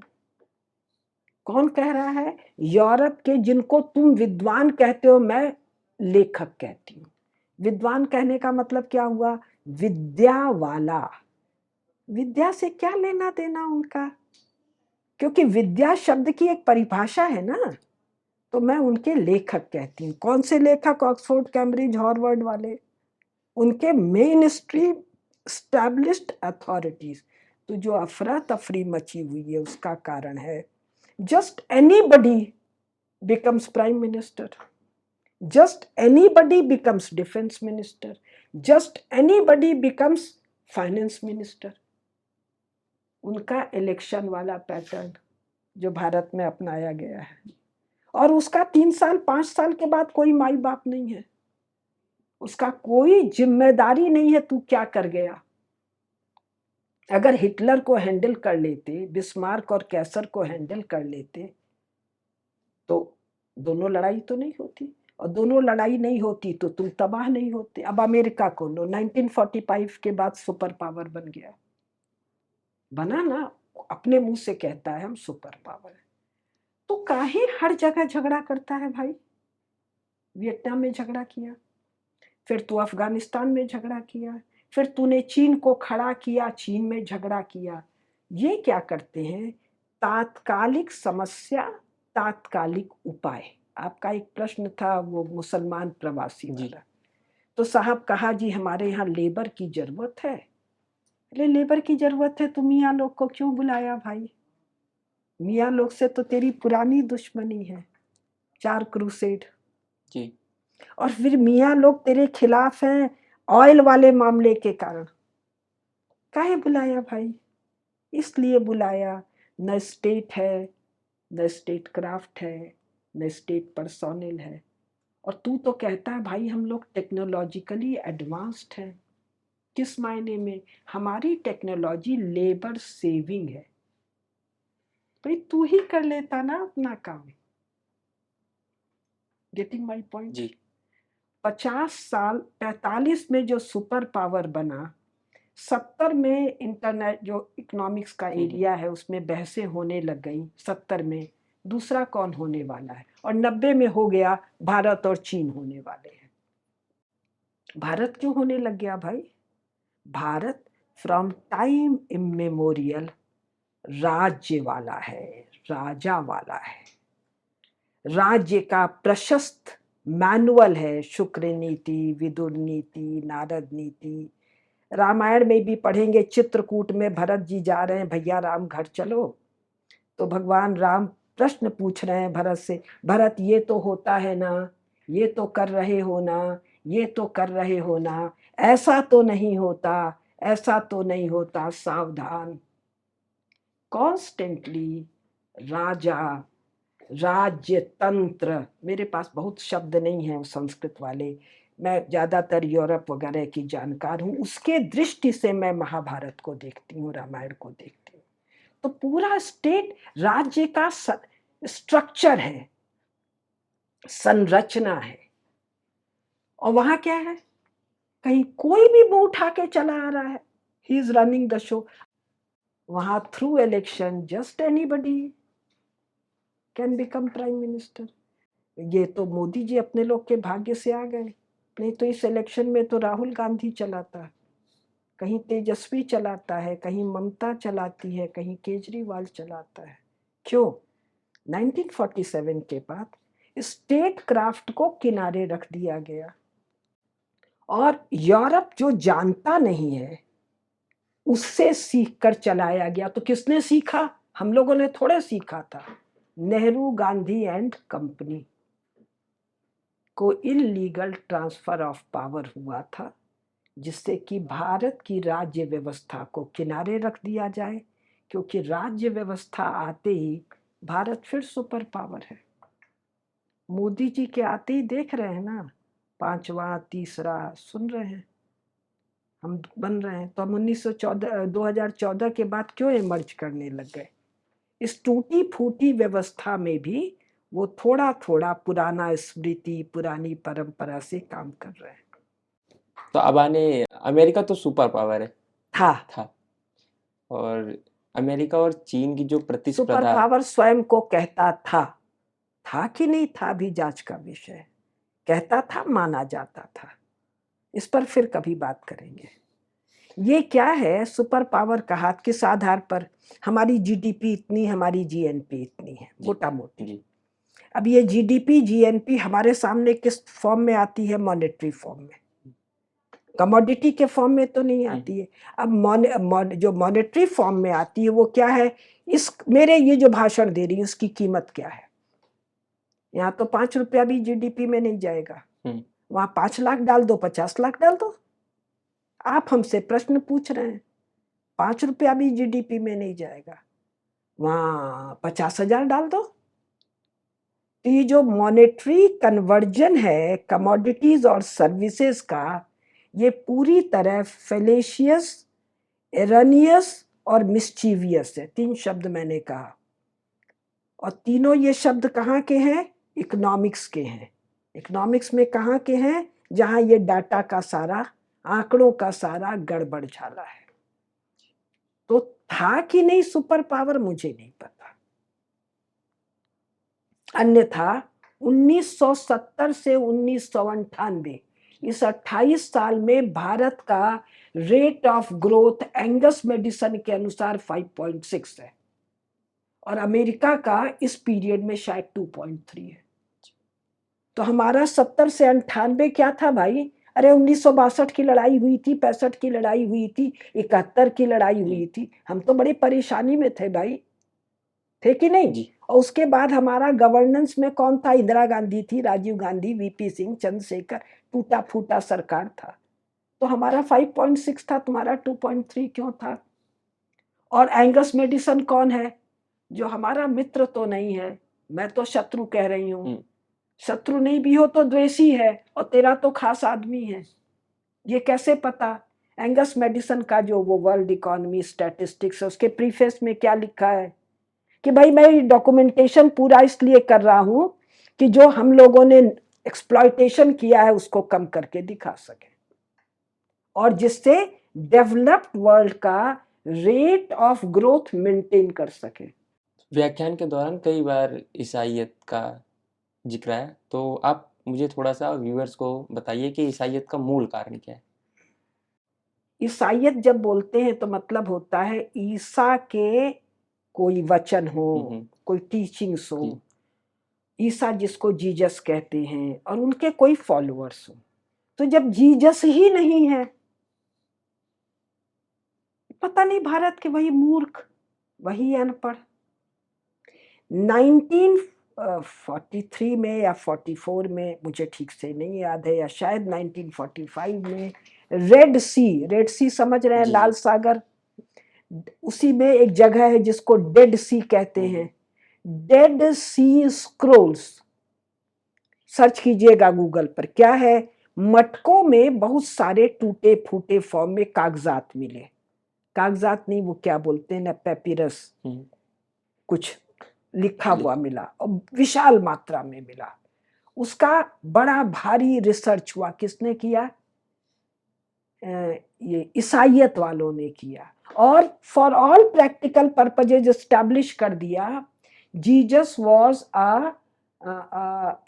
कौन कह रहा है? यूरोप के, जिनको तुम विद्वान कहते हो, मैं लेखक कहती हूँ। विद्वान कहने का मतलब क्या हुआ? विद्या वाला। विद्या से क्या लेना देना उनका? क्योंकि विद्या शब्द की एक परिभाषा है ना, तो मैं उनके लेखक कहती हूँ। कौन से लेखक? ऑक्सफोर्ड, कैम्ब्रिज, हार्वर्ड वाले, उनके मेन स्ट्रीम एस्टैब्लिश्ड अथॉरिटीज। तो जो अफरा तफरी मची हुई है उसका कारण है just anybody becomes prime minister, just anybody becomes defense minister, just anybody becomes finance minister। उनका इलेक्शन वाला पैटर्न जो भारत में अपनाया गया है, और उसका 3 साल 5 साल के बाद कोई माई बाप नहीं है, उसका कोई जिम्मेदारी नहीं है तू क्या कर गया। अगर हिटलर को हैंडल कर लेते, बिस्मार्क और कैसर को हैंडल कर लेते, तो दोनों लड़ाई तो नहीं होती, और दोनों लड़ाई नहीं होती तो तुम तबाह नहीं होते। अब अमेरिका को लो, 1945 के बाद सुपर पावर बन गया, बना ना, अपने मुंह से कहता है हम सुपर पावर है। तो काहे हर जगह झगड़ा करता है भाई? वियतनाम में झगड़ा किया, फिर तू अफगानिस्तान में झगड़ा किया, फिर तूने चीन को खड़ा किया, चीन में झगड़ा किया। ये क्या करते हैं? तात्कालिक समस्या, तात्कालिक उपाय। आपका एक प्रश्न था वो मुसलमान प्रवासी वाला, तो साहब कहा जी हमारे यहाँ लेबर की जरूरत है। अरे लेबर की जरूरत है तो मियाँ लोग को क्यों बुलाया भाई? मियाँ लोग से तो तेरी पुरानी दुश्मनी है, 4 क्रूसेड, जी और फिर मियाँ लोग तेरे खिलाफ हैं ऑयल वाले मामले के कारण। काहे बुलाया भाई? इसलिए बुलाया, न स्टेट है, न स्टेट क्राफ्ट है, न स्टेट पर्सोनल है। और तू तो कहता है भाई हम लोग टेक्नोलॉजिकली एडवांस्ड हैं। किस मायने में? हमारी टेक्नोलॉजी लेबर सेविंग है। भाई तू ही कर लेता ना अपना काम। Getting my point? जी 50 साल 45 में जो सुपर पावर बना, 70 में इंटरनेट जो इकोनॉमिक्स का एरिया है उसमें बहसें होने लग गई, 70 में दूसरा कौन होने वाला है, और 90 में हो गया भारत और चीन होने वाले हैं। भारत क्यों होने लग गया भाई? भारत फ्रॉम टाइम इमेमोरियल राज्य वाला है, राजा वाला है, राज्य का प्रशस्त मैनुअल है। शुक्र नीति, विदुर नीति, नारद नीति। रामायण में भी पढ़ेंगे, चित्रकूट में भरत जी जा रहे हैं, भैया राम घर चलो, तो भगवान राम प्रश्न पूछ रहे हैं भरत से, भरत ये तो होता है ना, ये तो कर रहे हो ना, ये तो कर रहे हो ना, ऐसा तो नहीं होता, ऐसा तो नहीं होता, सावधान। कॉन्स्टेंटली राजा, राज्य तंत्र, मेरे पास बहुत शब्द नहीं है संस्कृत वाले, मैं ज़्यादातर यूरोप वगैरह की जानकार हूँ, उसके दृष्टि से मैं महाभारत को देखती हूँ, रामायण को देखती हूँ। तो पूरा स्टेट राज्य का स्ट्रक्चर है, संरचना है, और वहां क्या है? कहीं कोई भी मुंह उठा के चला आ रहा है, he is running the show. वहां through election just anybody can become prime minister. ये तो मोदी जी अपने लोग के भाग्य से आ गए, नहीं तो इस इलेक्शन में तो राहुल गांधी चलाता, कहीं तेजस्वी चलाता है, कहीं ममता चलाती है, कहीं केजरीवाल चलाता है। क्यों? 1947 के बाद स्टेट क्राफ्ट को किनारे रख दिया गया, और यूरोप जो जानता नहीं है उससे सीख कर चलाया गया। तो किसने सीखा? हम लोगों ने थोड़े सीखा था, नेहरू गांधी एंड कंपनी को इलीगल ट्रांसफर ऑफ पावर हुआ था, जिससे कि भारत की राज्य व्यवस्था को किनारे रख दिया जाए, क्योंकि राज्य व्यवस्था आते ही भारत फिर सुपर पावर है। मोदी जी के आते ही देख रहे हैं ना, 5वां तीसरा सुन रहे हैं, हम बन रहे हैं। तो हम 2014 के बाद क्यों इमर्ज करने लग गए? इस टूटी फूटी व्यवस्था में भी वो थोड़ा थोड़ा पुराना स्मृति, पुरानी परंपरा से काम कर रहे हैं। तो अब आने, अमेरिका तो सुपर पावर है था और अमेरिका और चीन की जो सुपर प्रतिस्पर्धा, पावर स्वयं को कहता था कि नहीं था भी जांच का विषय, कहता था, माना जाता था। इस पर फिर कभी बात करेंगे। ये क्या है सुपर पावर कहा, किस आधार पर? हमारी जीडीपी इतनी, हमारी जीएनपी इतनी है, मोटा मोटी। अब ये जीडीपी जीएनपी हमारे सामने किस फॉर्म में आती है? मॉनेटरी फॉर्म में, कमोडिटी के फॉर्म में तो नहीं आती है। अब जो मॉनेटरी फॉर्म में आती है वो क्या है? इस मेरे ये जो भाषण दे रही है उसकी कीमत क्या है? यहाँ तो 5 रुपया भी जीडीपी में नहीं जाएगा, वहां 5 लाख डाल दो, 50 लाख डाल दो। आप हमसे प्रश्न पूछ रहे हैं, 5 रुपया भी जीडीपी में नहीं जाएगा, वहां 50,000 डाल दो। तो ये जो मॉनेटरी कन्वर्जन है कमोडिटीज और सर्विसेज का, ये पूरी तरह फेलेशियस, एरनियस और मिस्चीवियस है। 3 शब्द मैंने कहा, और तीनों ये शब्द कहाँ के हैं? इकोनॉमिक्स के हैं। इकोनॉमिक्स में कहाँ के हैं? जहाँ ये डाटा का सारा, आंकड़ों का सारा गड़बड़ झाला है। तो था कि नहीं सुपर पावर, मुझे नहीं पता। अन्यथा 1970 से 1998 इस 28 साल में भारत का rate of growth Angus medicine के अनुसार 5.6 है, और अमेरिका का इस पीरियड में शायद 2.3 है। तो हमारा 70 से 98 क्या था भाई? अरे 1962 की लड़ाई हुई थी, 65 की लड़ाई हुई थी, 71 की लड़ाई हुई थी, हम तो बड़ी परेशानी में थे भाई, थे कि नहीं जी? और उसके बाद हमारा गवर्नेंस में कौन था? इंदिरा गांधी थी, राजीव गांधी, वीपी सिंह, चंद्रशेखर, टूटा फूटा सरकार था। तो हमारा 5.6 था, तुम्हारा 2.3 क्यों था? और एंगस मेडिसन कौन है? जो हमारा मित्र तो नहीं है, मैं तो शत्रु कह रही हूँ। शत्रु नहीं भी हो तो द्वेषी है, और तेरा तो खास आदमी है। ये कैसे पता? एंगस मेडिसन का जो वो वर्ल्ड इकोनॉमी स्टैटिस्टिक्स है, उसके प्रीफेस में क्या लिखा है कि भाई मैं डॉक्यूमेंटेशन पूरा इसलिए कर रहा हूं कि जो हम लोगों ने एक्सप्लॉयटेशन किया है उसको कम करके दिखा सके, और जिससे डेवलप्ड वर्ल्ड का रेट ऑफ ग्रोथ मेंटेन कर सके। व्याख्यान के दौरान कई बार ईसाइयत का जिक्र है, तो आप मुझे थोड़ा सा व्यूअर्स को बताइए कि ईसाइयत का मूल कारण क्या है? ईसाइयत जब बोलते हैं तो मतलब होता है ईसा के कोई वचन हो, कोई टीचिंग्स हो, ईसा जिसको जीजस कहते हैं, और उनके कोई फॉलोअर्स हो। तो जब जीजस ही नहीं है, पता नहीं भारत के वही मूर्ख, वही अनपढ़। 1943 में या 44 में, मुझे ठीक से नहीं याद है, या शायद 1945 में, रेड सी समझ रहे हैं, लाल सागर, उसी में एक जगह है जिसको डेड सी कहते हैं। डेड सी स्क्रोल्स सर्च कीजिएगा गूगल पर, क्या है? मटकों में बहुत सारे टूटे फूटे फॉर्म में कागजात मिले, कागजात नहीं, वो क्या बोलते हैं ना, पेपिरस, कुछ लिखा हुआ मिला, और विशाल मात्रा में मिला। उसका बड़ा भारी रिसर्च हुआ। किसने किया? ये ईसाइयत वालों ने किया, और for all practical purposes establish कर दिया Jesus was a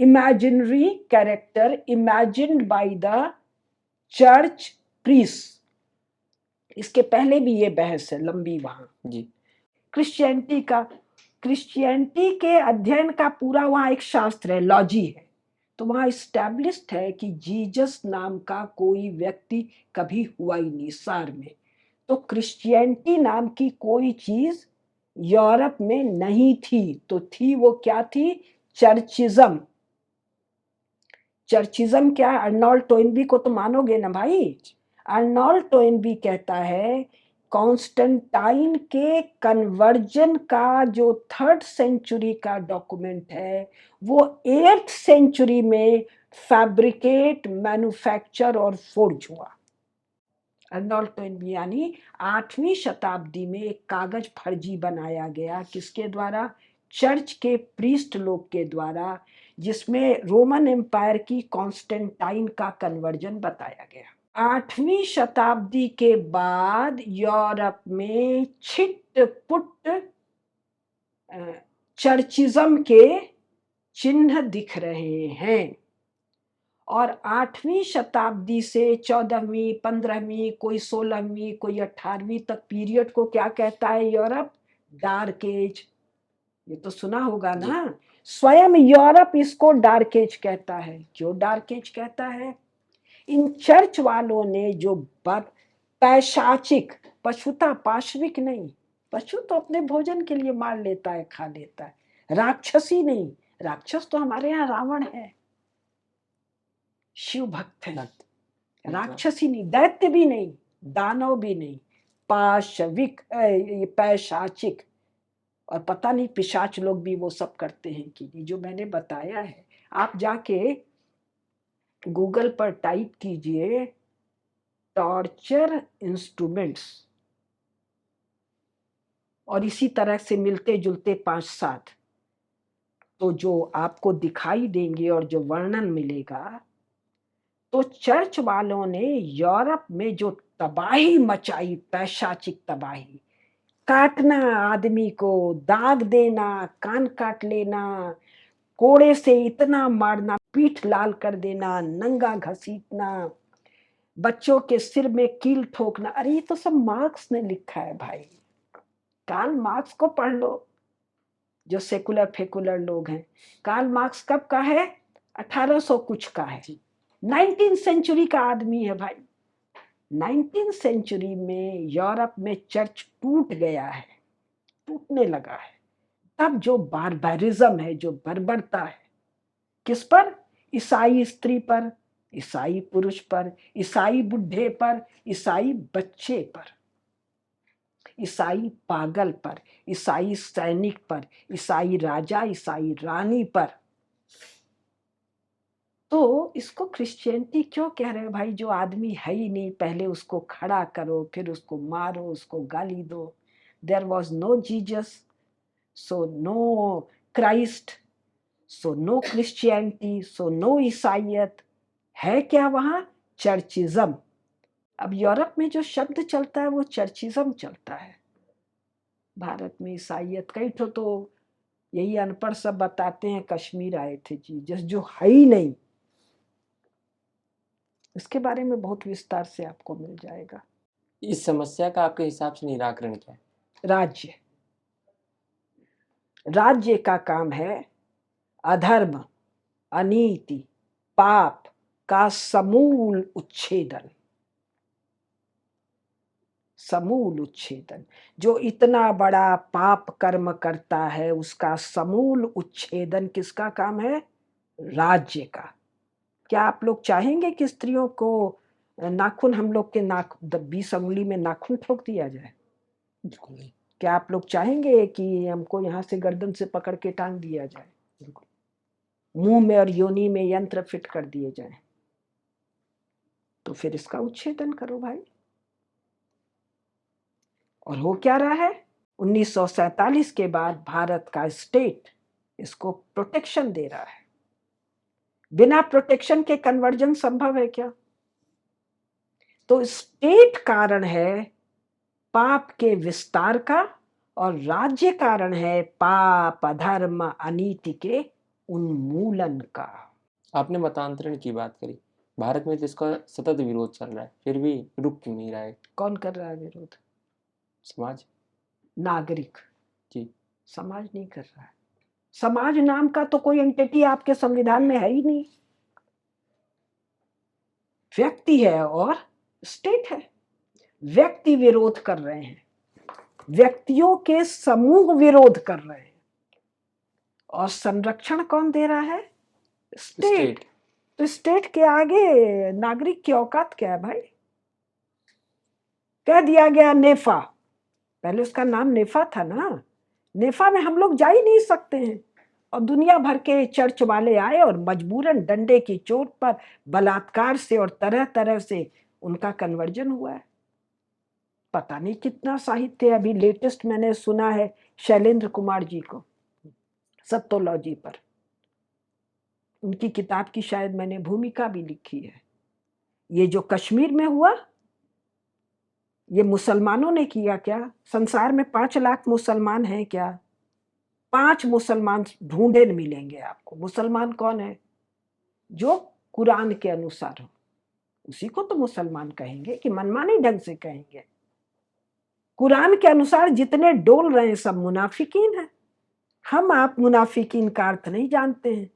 imaginary character imagined by the church priests। इसके पहले भी ये बहस है लंबी वहां जी। क्रिश्चियनिटी के अध्ययन का पूरा वहां एक शास्त्र है, लॉजी है। तो वहां इस्टेब्लिश्ड है कि जीसस नाम का कोई व्यक्ति कभी हुआ ही नहीं सार में। तो क्रिश्चियनिटी नाम की कोई चीज यूरोप में नहीं थी, तो थी वो क्या थी? चर्चिज्म। चर्चिज्म क्या? अर्नोल्ड टोइनबी को तो मानोगे ना भाई? अर्नोल्ड टोइनबी कहता है कॉन्स्टेंटाइन के कन्वर्जन का जो 3rd सेंचुरी का डॉक्यूमेंट है, वो 8th सेंचुरी में फैब्रिकेट, मैन्युफैक्चर और फोर्ज हुआ। अर्नोल्ड टोइनबी यानी 8वीं शताब्दी में एक कागज फर्जी बनाया गया, किसके द्वारा? चर्च के प्रीस्ट लोग के द्वारा, जिसमें रोमन एम्पायर की कॉन्स्टेंटाइन का कन्वर्जन बताया गया। 8वीं शताब्दी के बाद यूरोप में छिट-पुट चर्चिज्म के चिन्ह दिख रहे हैं, और 8वीं शताब्दी से 14वीं, 15वीं, कोई 16वीं, कोई 18वीं तक पीरियड को क्या कहता है यूरोप? Dark as. ये तो सुना होगा ना। स्वयं यूरोप इसको डार्क एज कहता है। क्यों डार्क एज कहता है? इन चर्च वालों ने जो पैशाचिक, पशुता, पाशविक नहीं, पशु तो अपने भोजन के लिए मार लेता है, खा लेता है, राक्षसी नहीं, राक्षस तो हमारे यहाँ रावण है, शिव भक्त है, राक्षसी नहीं, दैत्य भी नहीं, दानव भी नहीं, पाशविक, ये पैशाचिक। और पता नहीं पिशाच लोग भी वो सब करते हैं कि नहीं, जो मैंने बताया है। आप जाके गूगल पर टाइप कीजिए टॉर्चर इंस्ट्रूमेंट्स, और इसी तरह से मिलते जुलते 5-7, तो जो आपको दिखाई देंगे और जो वर्णन मिलेगा, तो चर्च वालों ने यूरोप में जो तबाही मचाई, पैशाचिक तबाही, काटना आदमी को, दाग देना, कान काट लेना, कोड़े से इतना मारना, पीठ लाल कर देना, नंगा घसीटना, बच्चों के सिर में कील ठोकना। अरे ये तो सब मार्क्स ने लिखा है भाई, कार्ल मार्क्स को पढ़ लो, जो सेकुलर फेकुलर लोग हैं। कार्ल मार्क्स कब का है? 1800 कुछ का है, 19th सेंचुरी का आदमी है भाई। 19th सेंचुरी में यूरोप में चर्च टूट गया है, टूटने लगा है। तब जो बारबरिज्म है, जो बर्बरता है, किस पर? ईसाई स्त्री पर, ईसाई पुरुष पर, ईसाई बुढ़े पर, ईसाई बच्चे पर, ईसाई पागल पर, ईसाई सैनिक पर, ईसाई राजा, ईसाई रानी पर। तो इसको क्रिश्चियनिटी क्यों कह रहे हो भाई? जो आदमी है ही नहीं, पहले उसको खड़ा करो, फिर उसको मारो, उसको गाली दो। There was no Jesus, so no Christ, so no Christianity, so no ईसाइयत। है क्या वहां? चर्चिज्म। अब यूरोप में जो शब्द चलता है वो चर्चिज्म चलता है। भारत में ईसाइयत, कई ठो तो यही अनपढ़ सब बताते हैं कश्मीर आए थे जीसस, जो है ही नहीं। इसके बारे में बहुत विस्तार से आपको मिल जाएगा। इस समस्या का आपके हिसाब से निराकरण क्या है? राज्य, राज्य का काम है अधर्म, अनीति, पाप का समूल उच्छेदन, समूल उच्छेदन। जो इतना बड़ा पाप कर्म करता है उसका समूल उच्छेदन किसका काम है? राज्य का। क्या आप लोग चाहेंगे कि स्त्रियों को नाखून, हम लोग के 20 अंगुली में नाखून ठोक दिया जाए? बिल्कुल नहीं। क्या आप लोग चाहेंगे कि हमको यहाँ से गर्दन से पकड़ के टांग दिया जाए? बिल्कुल। मुंह में और योनि में यंत्र फिट कर दिए जाए? तो फिर इसका उच्छेदन करो भाई। और हो क्या रहा है? 1947 के बाद भारत का स्टेट इसको प्रोटेक्शन दे रहा है। बिना प्रोटेक्शन के कन्वर्जन संभव है क्या? तो स्टेट कारण है पाप के विस्तार का, और राज्य कारण है पाप, अधर्म, अनीति के उन्मूलन का। आपने मतांतरण की बात करी, भारत में तो इसका सतत विरोध चल रहा है, फिर भी रुक क्यों नहीं रहा है? कौन कर रहा है विरोध? समाज, नागरिक। जी। समाज नहीं कर रहा है। समाज नाम का तो कोई एंटिटी आपके संविधान में है ही नहीं। व्यक्ति है और स्टेट है। व्यक्ति विरोध कर रहे हैं, व्यक्तियों के समूह विरोध कर रहे हैं, और संरक्षण कौन दे रहा है? स्टेट। तो स्टेट के आगे नागरिक की औकात क्या है भाई? कह दिया गया नेफा, पहले उसका नाम नेफा था ना, नेफा में हम लोग जा ही नहीं सकते हैं। और दुनिया भर के चर्च वाले आए और मजबूरन डंडे की चोट पर, बलात्कार से और तरह तरह से उनका कन्वर्जन हुआ है। पता नहीं कितना साहित्य। अभी लेटेस्ट मैंने सुना है शैलेंद्र कुमार जी को, सत्तोलॉजी पर, उनकी किताब की शायद मैंने भूमिका भी लिखी है। ये जो कश्मीर में हुआ, ये मुसलमानों ने किया क्या? संसार में 5 लाख मुसलमान हैं क्या? 5 मुसलमान ढूंढे मिलेंगे आपको। मुसलमान कौन है? जो कुरान के अनुसार हो, उसी को तो मुसलमान कहेंगे कि मनमानी ढंग से कहेंगे? कुरान के अनुसार जितने डोल रहे हैं सब मुनाफिकीन हैं। हम आप मुनाफिकीन का अर्थ नहीं जानते हैं।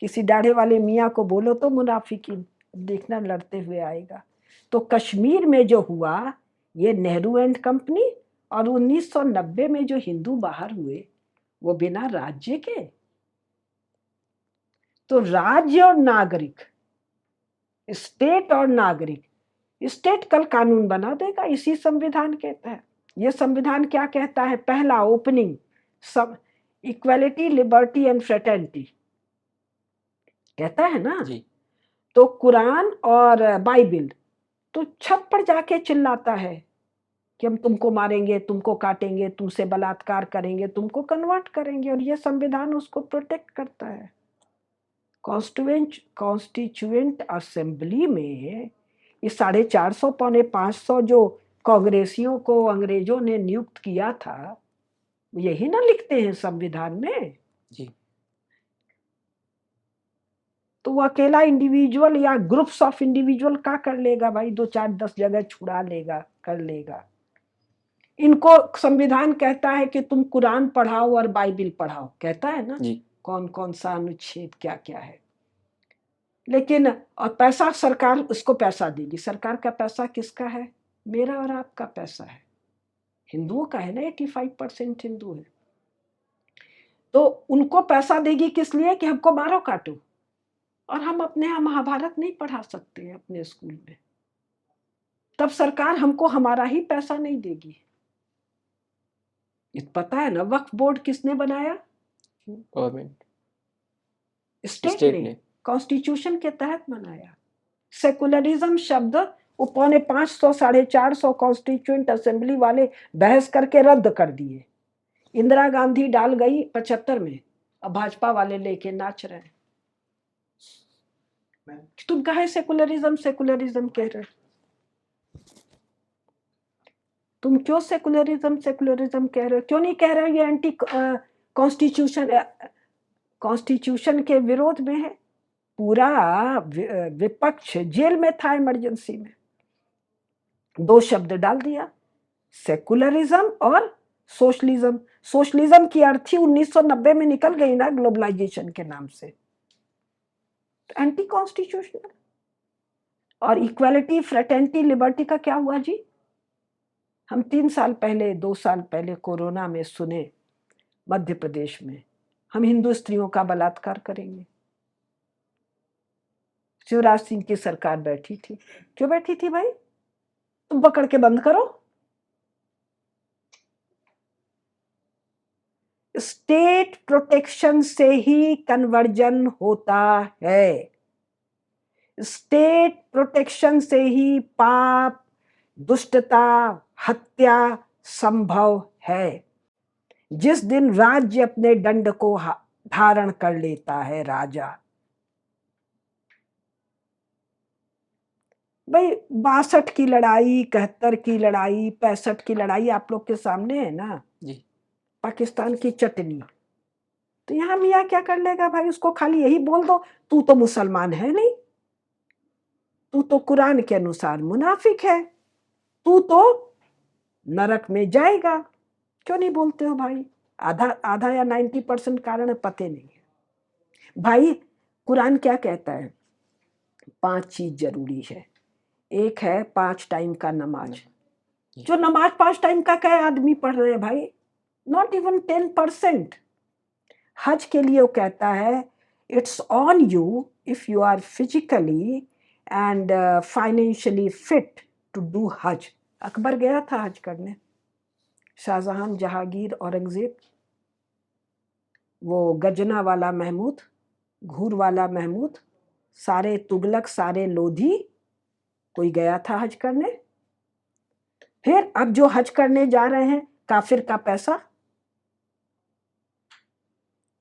किसी दाढ़े वाले मियाँ को बोलो तो मुनाफिकीन, देखना लड़ते हुए आएगा। तो कश्मीर में जो हुआ ये नेहरू एंड कंपनी, और 1990 में जो हिंदू बाहर हुए वो बिना राज्य के। तो राज्य और नागरिक, स्टेट और नागरिक, स्टेट कल कानून बना देगा इसी संविधान के तहत। ये संविधान क्या कहता है? पहला ओपनिंग, सब इक्वालिटी, लिबर्टी एंड फ्रेटर्निटी कहता है ना। जी तो कुरान और बाइबिल तो छत पर जाके चिल्लाता है कि हम तुमको मारेंगे, तुमको काटेंगे, तुमसे बलात्कार करेंगे, तुमको कन्वर्ट करेंगे, और ये संविधान उसको प्रोटेक्ट करता है। कॉन्स्टिट्यूएंट असेंबली में ये 450 पौने 500 जो कांग्रेसियों को अंग्रेजों ने नियुक्त किया था, यही ना लिखते हैं संविधान में। जी तो वो अकेला इंडिविजुअल या ग्रुप्स ऑफ इंडिविजुअल का कर लेगा भाई? 2 4 10 जगह छुड़ा लेगा, कर लेगा। इनको संविधान कहता है कि तुम कुरान पढ़ाओ और बाइबिल पढ़ाओ, कहता है ना जी कौन कौन सा अनुच्छेद क्या क्या है। लेकिन और पैसा सरकार उसको पैसा देगी। सरकार का पैसा किसका है? मेरा और आपका पैसा है, हिंदुओं का है ना। 85% हिंदू है। तो उनको पैसा देगी किस लिए? कि हमको मारो काटो। और हम अपने यहाँ महाभारत नहीं पढ़ा सकते हैं अपने स्कूल में, तब सरकार हमको हमारा ही पैसा नहीं देगी। ये पता है ना वक्फ बोर्ड किसने बनाया? गवर्नमेंट, स्टेट स्टेट ने, ने। कॉन्स्टिट्यूशन के तहत बनाया। सेकुलरिज्म शब्द वो 550 450 कॉन्स्टिट्यूएंट असेंबली वाले बहस करके रद्द कर दिए। इंदिरा गांधी डाल गई 75 में, अब भाजपा वाले लेके नाच रहे हैं। तुम कहे सेकुलरिज्म सेकुलरिज्म कह रहे हो? तुम क्यों सेकुलरिज्म सेकुलरिज्म कह रहे हो? क्यों नहीं कह रहे हो ये एंटी कॉन्स्टिट्यूशन, कॉन्स्टिट्यूशन के विरोध में है? पूरा विपक्ष जेल में था इमरजेंसी में। 2 शब्द डाल दिया, सेकुलरिज्म और सोशलिज्म। सोशलिज्म की अर्थी 1990 में निकल गई ना ग्लोबलाइजेशन के नाम से। Anti constitutional. और इक्वालिटी, फ्रेटर्निटी, लिबर्टी का क्या हुआ जी? हम 3 साल पहले 2 साल पहले कोरोना में सुने मध्य प्रदेश में हम हिंदू स्त्रियों का बलात्कार करेंगे। शिवराज सिंह की सरकार बैठी थी। क्यों बैठी थी भाई? तुम पकड़ के बंद करो। स्टेट प्रोटेक्शन से ही कन्वर्जन होता है। स्टेट प्रोटेक्शन से ही पाप, दुष्टता, हत्या संभव है। जिस दिन राज्य अपने दंड को धारण कर लेता है राजा, भाई 62 की लड़ाई, 71 की लड़ाई, 65 की लड़ाई आप लोग के सामने है ना। जी पाकिस्तान की चटनी। तो यहाँ मियाँ क्या कर लेगा भाई? उसको खाली यही बोल दो, तू तो मुसलमान है नहीं, तू तो कुरान के अनुसार मुनाफिक है, तू तो नरक में जाएगा। क्यों नहीं बोलते हो भाई? आधा आधा या 90% कारण पते नहीं है भाई। कुरान क्या कहता है? 5 चीज जरूरी है। एक है 5 टाइम का नमाज। जो नमाज 5 टाइम का क्या आदमी पढ़ रहे हैं भाई? Not even 10%। हज के लिए वो कहता है it's on you if you are physically and financially fit to do हज। अकबर गया था हज करने, शाहजहां, जहांगीर, औरंगजेब, वो गजना वाला महमूद, घूर वाला महमूद, सारे तुगलक, सारे लोधी, कोई गया था हज करने। फिर अब जो हज करने जा रहे हैं काफिर का पैसा।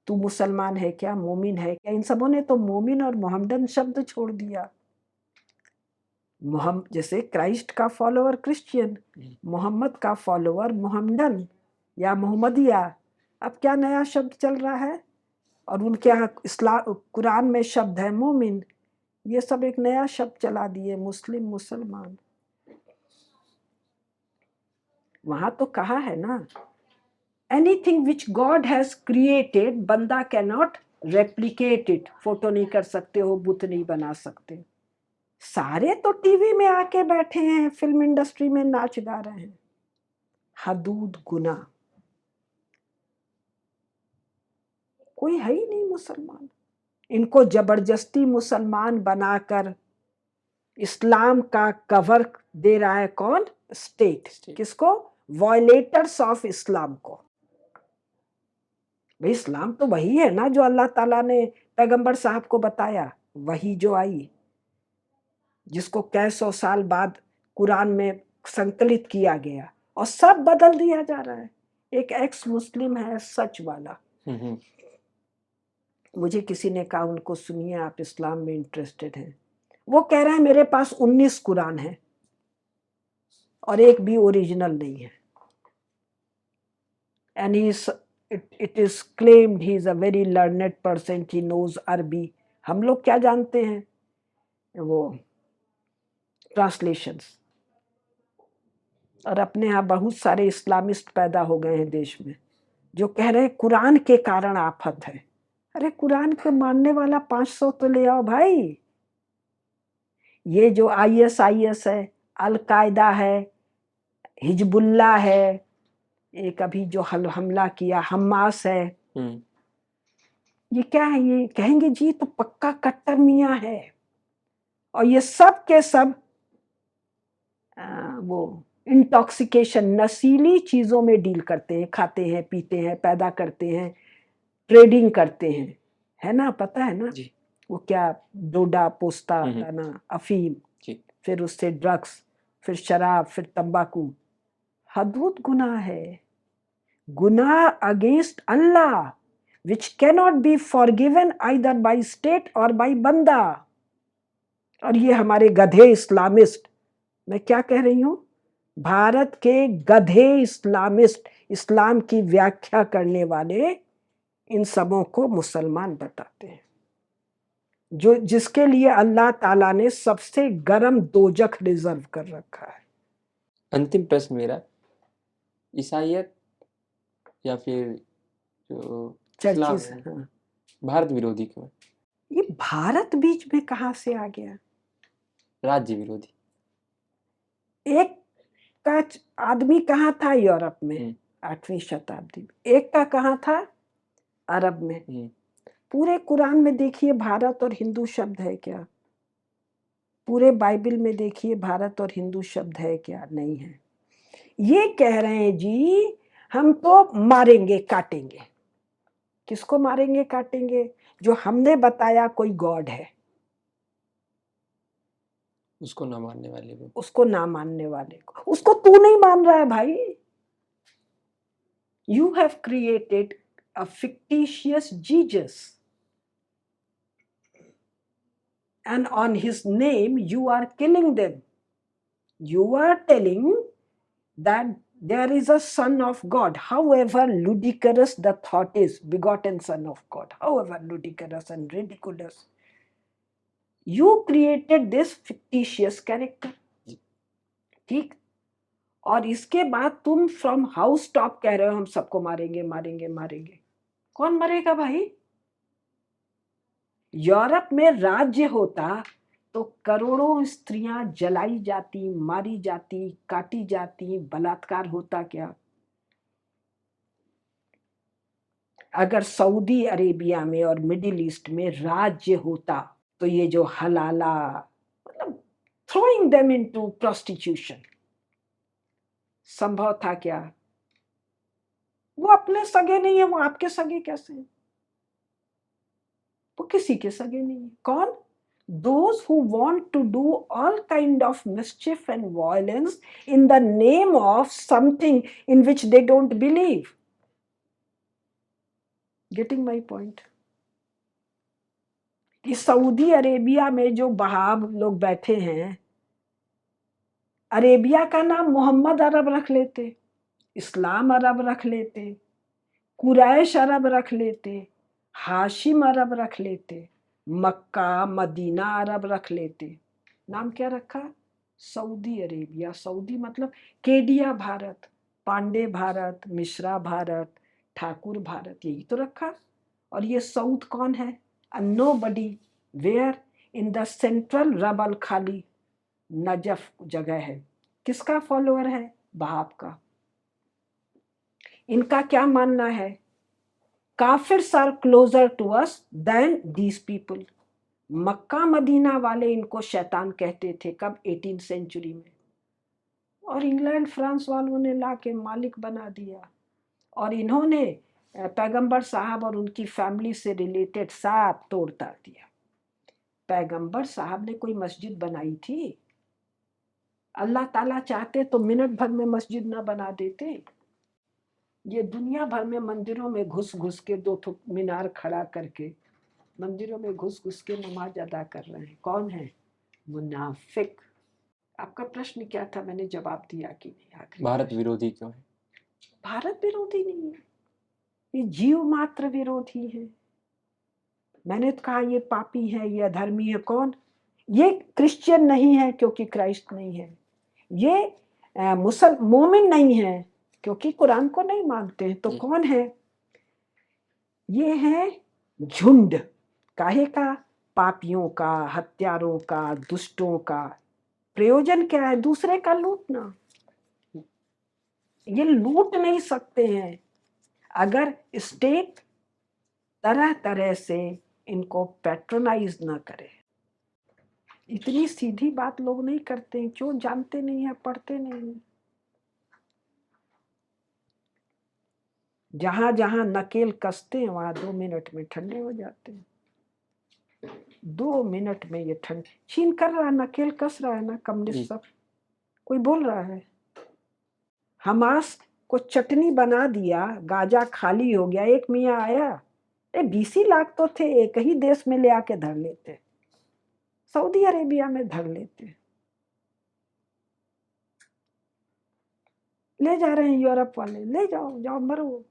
तू मुसलमान है क्या, मोमिन है क्या? इन सबों ने तो मोमिन और मोहम्मदन शब्द छोड़ दिया। मोहम्मद जैसे क्राइस्ट का फॉलोअर क्रिश्चियन, मोहम्मद का फॉलोअर मोहम्मदन या मोहम्मदिया। अब क्या नया शब्द चल रहा है? और उनके यहाँ इस्लाम कुरान में शब्द है मोमिन। ये सब एक नया शब्द चला दिए, मुस्लिम, मुसलमान। वहां तो कहा है ना anything which God has created बंदा can not replicate it. Photo नहीं कर सकते हो, बुत नहीं बना सकते। सारे तो टीवी में आके बैठे हैं, फिल्म इंडस्ट्री में नाच गा रहे हैं। हदूद गुनाह, कोई है ही नहीं मुसलमान। इनको जबरदस्ती मुसलमान बनाकर इस्लाम का कवर दे रहा है कौन? स्टेट। किसको? वॉयलेटर्स ऑफ इस्लाम को। भाई इस्लाम तो वही है ना जो अल्लाह ताला ने पैगंबर साहब को बताया, वही जो आई, जिसको कई सौ साल बाद कुरान में संकलित किया गया, और सब बदल दिया जा रहा है। एक एक्स मुस्लिम है सच वाला, मुझे किसी ने कहा उनको सुनिए आप इस्लाम में इंटरेस्टेड हैं, वो कह रहा है मेरे पास 19 कुरान है और एक भी ओरिजिनल नहीं है। And it is claimed he is a very learned person, he knows अरबी। हम लोग क्या जानते हैं वो ट्रांसलेशंस। और अपने यहाँ बहुत सारे इस्लामिस्ट पैदा हो गए हैं देश में जो कह रहे हैं कुरान के कारण आफत है। अरे कुरान को मानने वाला 500 तो ले आओ भाई। ये जो ISIS है, अल-कायदा है, हिजबुल्ला है, एक अभी जो हमला किया हमास है, ये क्या है? ये कहेंगे जी तो पक्का कट्टर मियाँ है। और ये सब के सब वो इंटॉक्सिकेशन, नशीली चीजों में डील करते हैं, खाते हैं, पीते हैं, पैदा करते हैं, ट्रेडिंग करते हैं, है ना? पता है ना जी। वो क्या डोडा पोस्ता था ना, अफीम, फिर उससे ड्रग्स, फिर शराब, फिर तंबाकू। हदूद गुनाह है, गुनाह against Allah which cannot be forgiven either by state or by बंदा। और ये हमारे गधे इस्लामिस्ट, मैं क्या कह रही हूँ, भारत के गधे इस्लामिस्ट, इस्लाम की व्याख्या करने वाले इन सबों को मुसलमान बताते हैं, जो जिसके लिए अल्लाह ताला ने सबसे गर्म दोजख रिजर्व कर रखा है। अंतिम प्रश्न मेरा, ईसाइयत या फिर जो इस्लाम चर्चिस, है हाँ। भारत विरोधी क्यों? ये भारत बीच में कहाँ से आ गया? राज्य विरोधी। एक का आदमी कहाँ था यूरोप में 8वीं शताब्दी में, एक का कहाँ था अरब में। पूरे कुरान में देखिए भारत और हिंदू शब्द है क्या? पूरे बाइबल में देखिए भारत और हिंदू शब्द है क्या? नहीं है। ये कह रहे हैं जी हम तो मारेंगे काटेंगे। किसको मारेंगे काटेंगे? जो हमने बताया कोई गॉड है, उसको ना मानने वाले को, उसको ना मानने वाले को। उसको तू नहीं मान रहा है भाई। You have created a fictitious Jesus, and on his name you are killing them. You are telling that there is a son of God, however ludicrous the thought is, begotten son of God, however ludicrous and ridiculous. You created this fictitious character, ठीक? और इसके बाद तुम फ्रॉम हाउस टॉप कह रहे हो हम सबको मारेंगे मारेंगे मारेंगे। कौन मरेगा भाई? यूरोप में राज्य होता तो करोड़ों स्त्रियां जलाई जाती, मारी जाती, काटी जाती, बलात्कार होता क्या? अगर सऊदी अरेबिया में और मिडिल ईस्ट में राज्य होता तो ये जो हलाला, मतलब थ्रोइंग देम इनटू प्रोस्टिट्यूशन, संभव था क्या? वो अपने सगे नहीं है, वो आपके सगे कैसे हैं? वो किसी के सगे नहीं है। कौन? Those who want to do all kind of mischief and violence in the name of something in which they don't believe. Getting my point? इस सऊदी अरेबिया में जो बहाव लोग बैठे हैं, अरेबिया का नाम मोहम्मद अरब रख लेते, इस्लाम अरब रख लेते, कुरैश अरब रख लेते, हाशिम अरब रख लेते, मक्का मदीना अरब रख लेते। नाम क्या रखा? Saudi Arabia. सऊदी मतलब केडिया भारत। पांडे भारत, मिश्रा भारत, ठाकुर भारत, यही तो रखा। और ये साउथ कौन है? Nobody, where in the central Rub al Khali Najaf जगह है। किसका फॉलोअर है? वहाब का। इनका क्या मानना है? काफिर्स are closer to us than these people. Mecca Medina वाले इनको शैतान कहते थे। कब? 18th सेंचुरी में। और इंग्लैंड फ्रांस वालों ने ला के मालिक बना दिया। और इन्होंने पैगंबर साहब और उनकी फैमिली से रिलेटेड सब तोड़ ताड़ दिया। पैगंबर साहब ने कोई मस्जिद बनाई थी? अल्लाह ताला चाहते तो मिनट भर में मस्जिद ना बना देते। ये दुनिया भर में मंदिरों में घुस घुस के 2 मीनार खड़ा करके मंदिरों में घुस घुस के नमाज अदा कर रहे हैं। कौन है? मुनाफिक। आपका प्रश्न क्या था? मैंने जवाब दिया कि नहीं? आखिरी भारत प्रश्न। विरोधी क्यों है? भारत विरोधी नहीं है, ये जीव मात्र विरोधी है। मैंने तो कहा ये पापी है, ये अधर्मी है। कौन? ये क्रिश्चियन नहीं है क्योंकि क्राइस्ट नहीं है। ये मोमिन नहीं है क्योंकि कुरान को नहीं मानते हैं। तो कौन है? ये है झुंड। काहे का? पापियों का, हत्यारों का, दुष्टों का। प्रयोजन क्या है? दूसरे का लूटना। ये लूट नहीं सकते हैं अगर स्टेट तरह तरह से इनको पैट्रोनाइज ना करे। इतनी सीधी बात लोग नहीं करते हैं। क्यों? जानते नहीं है, पढ़ते नहीं है। जहां जहां नकेल कसते हैं वहां 2 मिनट में ठंडे हो जाते हैं। 2 मिनट में ये ठंड छीन कर रहा है, नकेल कस रहा है ना कम्युनिस्ट सब। कोई बोल रहा है? हमास को चटनी बना दिया, गाजा खाली हो गया। एक मियाँ आया, 20 लाख तो थे, एक ही देश में ले आके धर लेते, सऊदी अरेबिया में धर लेते। ले जा रहे हैं यूरोप वाले, ले जाओ, जाओ मरो।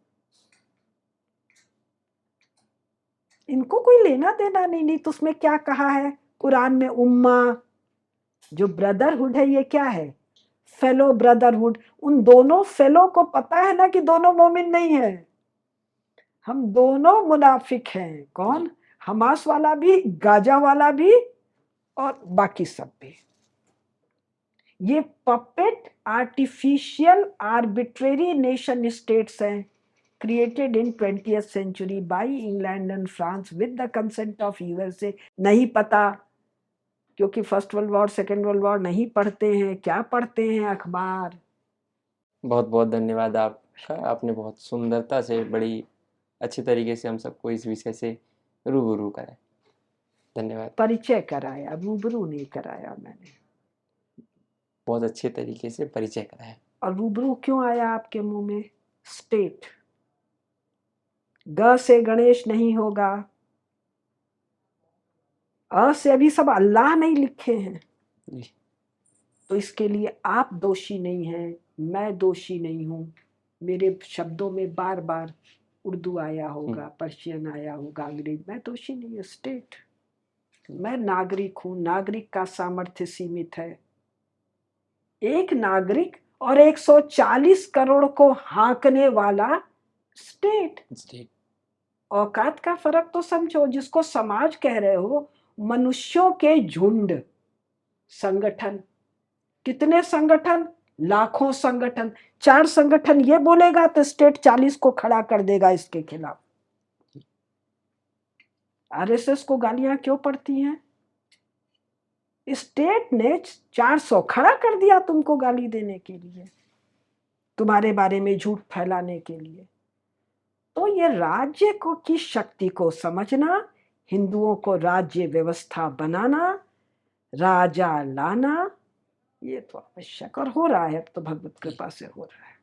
इनको कोई लेना देना नहीं। तो उसमें क्या कहा है कुरान में? उम्मा, जो ब्रदरहुड है, ये क्या है? Fellow brotherhood. उन दोनों फेलो को पता है ना कि दोनों मोमिन नहीं है। हम दोनों मुनाफिक हैं। कौन? हमास वाला भी, गाजा वाला भी, और बाकी सब भी। ये puppet artificial arbitrary nation states हैं, created in 20th century by England and France with the consent of USA। नहीं पता क्योंकि first world war, second world war नहीं पढ़ते हैं। क्या पढ़ते हैं? अखबार। बहुत बहुत धन्यवाद आपका। आपने बहुत सुंदरता से, बड़ी अच्छी तरीके से हम सबको इस विषय से रूबरू कराया। धन्यवाद। परिचय कराया, रूबरू नहीं कराया मैंने। बहुत अच्छे तरीके से परिचय कराया। और रूबरू क्यों आया आपके मुंह में? स्टेट। ग से गणेश नहीं होगा, अ से अभी सब अल्लाह नहीं लिखे हैं। जी। तो इसके लिए आप दोषी नहीं हैं, मैं दोषी नहीं हूं। मेरे शब्दों में बार बार उर्दू आया होगा, पर्शियन आया होगा, अंग्रेजी। मैं दोषी नहीं हूं। स्टेट। मैं नागरिक हूं। नागरिक का सामर्थ्य सीमित है। एक नागरिक और 140 करोड़ को हाँकने वाला स्टेट। स्टेट। औकात का फर्क तो समझो। जिसको समाज कह रहे हो, मनुष्यों के झुंड। संगठन। कितने संगठन? लाखों संगठन। 4 संगठन ये बोलेगा तो स्टेट 40 को खड़ा कर देगा इसके खिलाफ। आरएसएस को गालियां क्यों पड़ती हैं? स्टेट ने 400 खड़ा कर दिया तुमको गाली देने के लिए, तुम्हारे बारे में झूठ फैलाने के लिए। तो ये राज्य को की शक्ति को समझना, हिंदुओं को राज्य व्यवस्था बनाना, राजा लाना, ये तो आवश्यक और हो रहा है। अब तो भगवत कृपा से हो रहा है।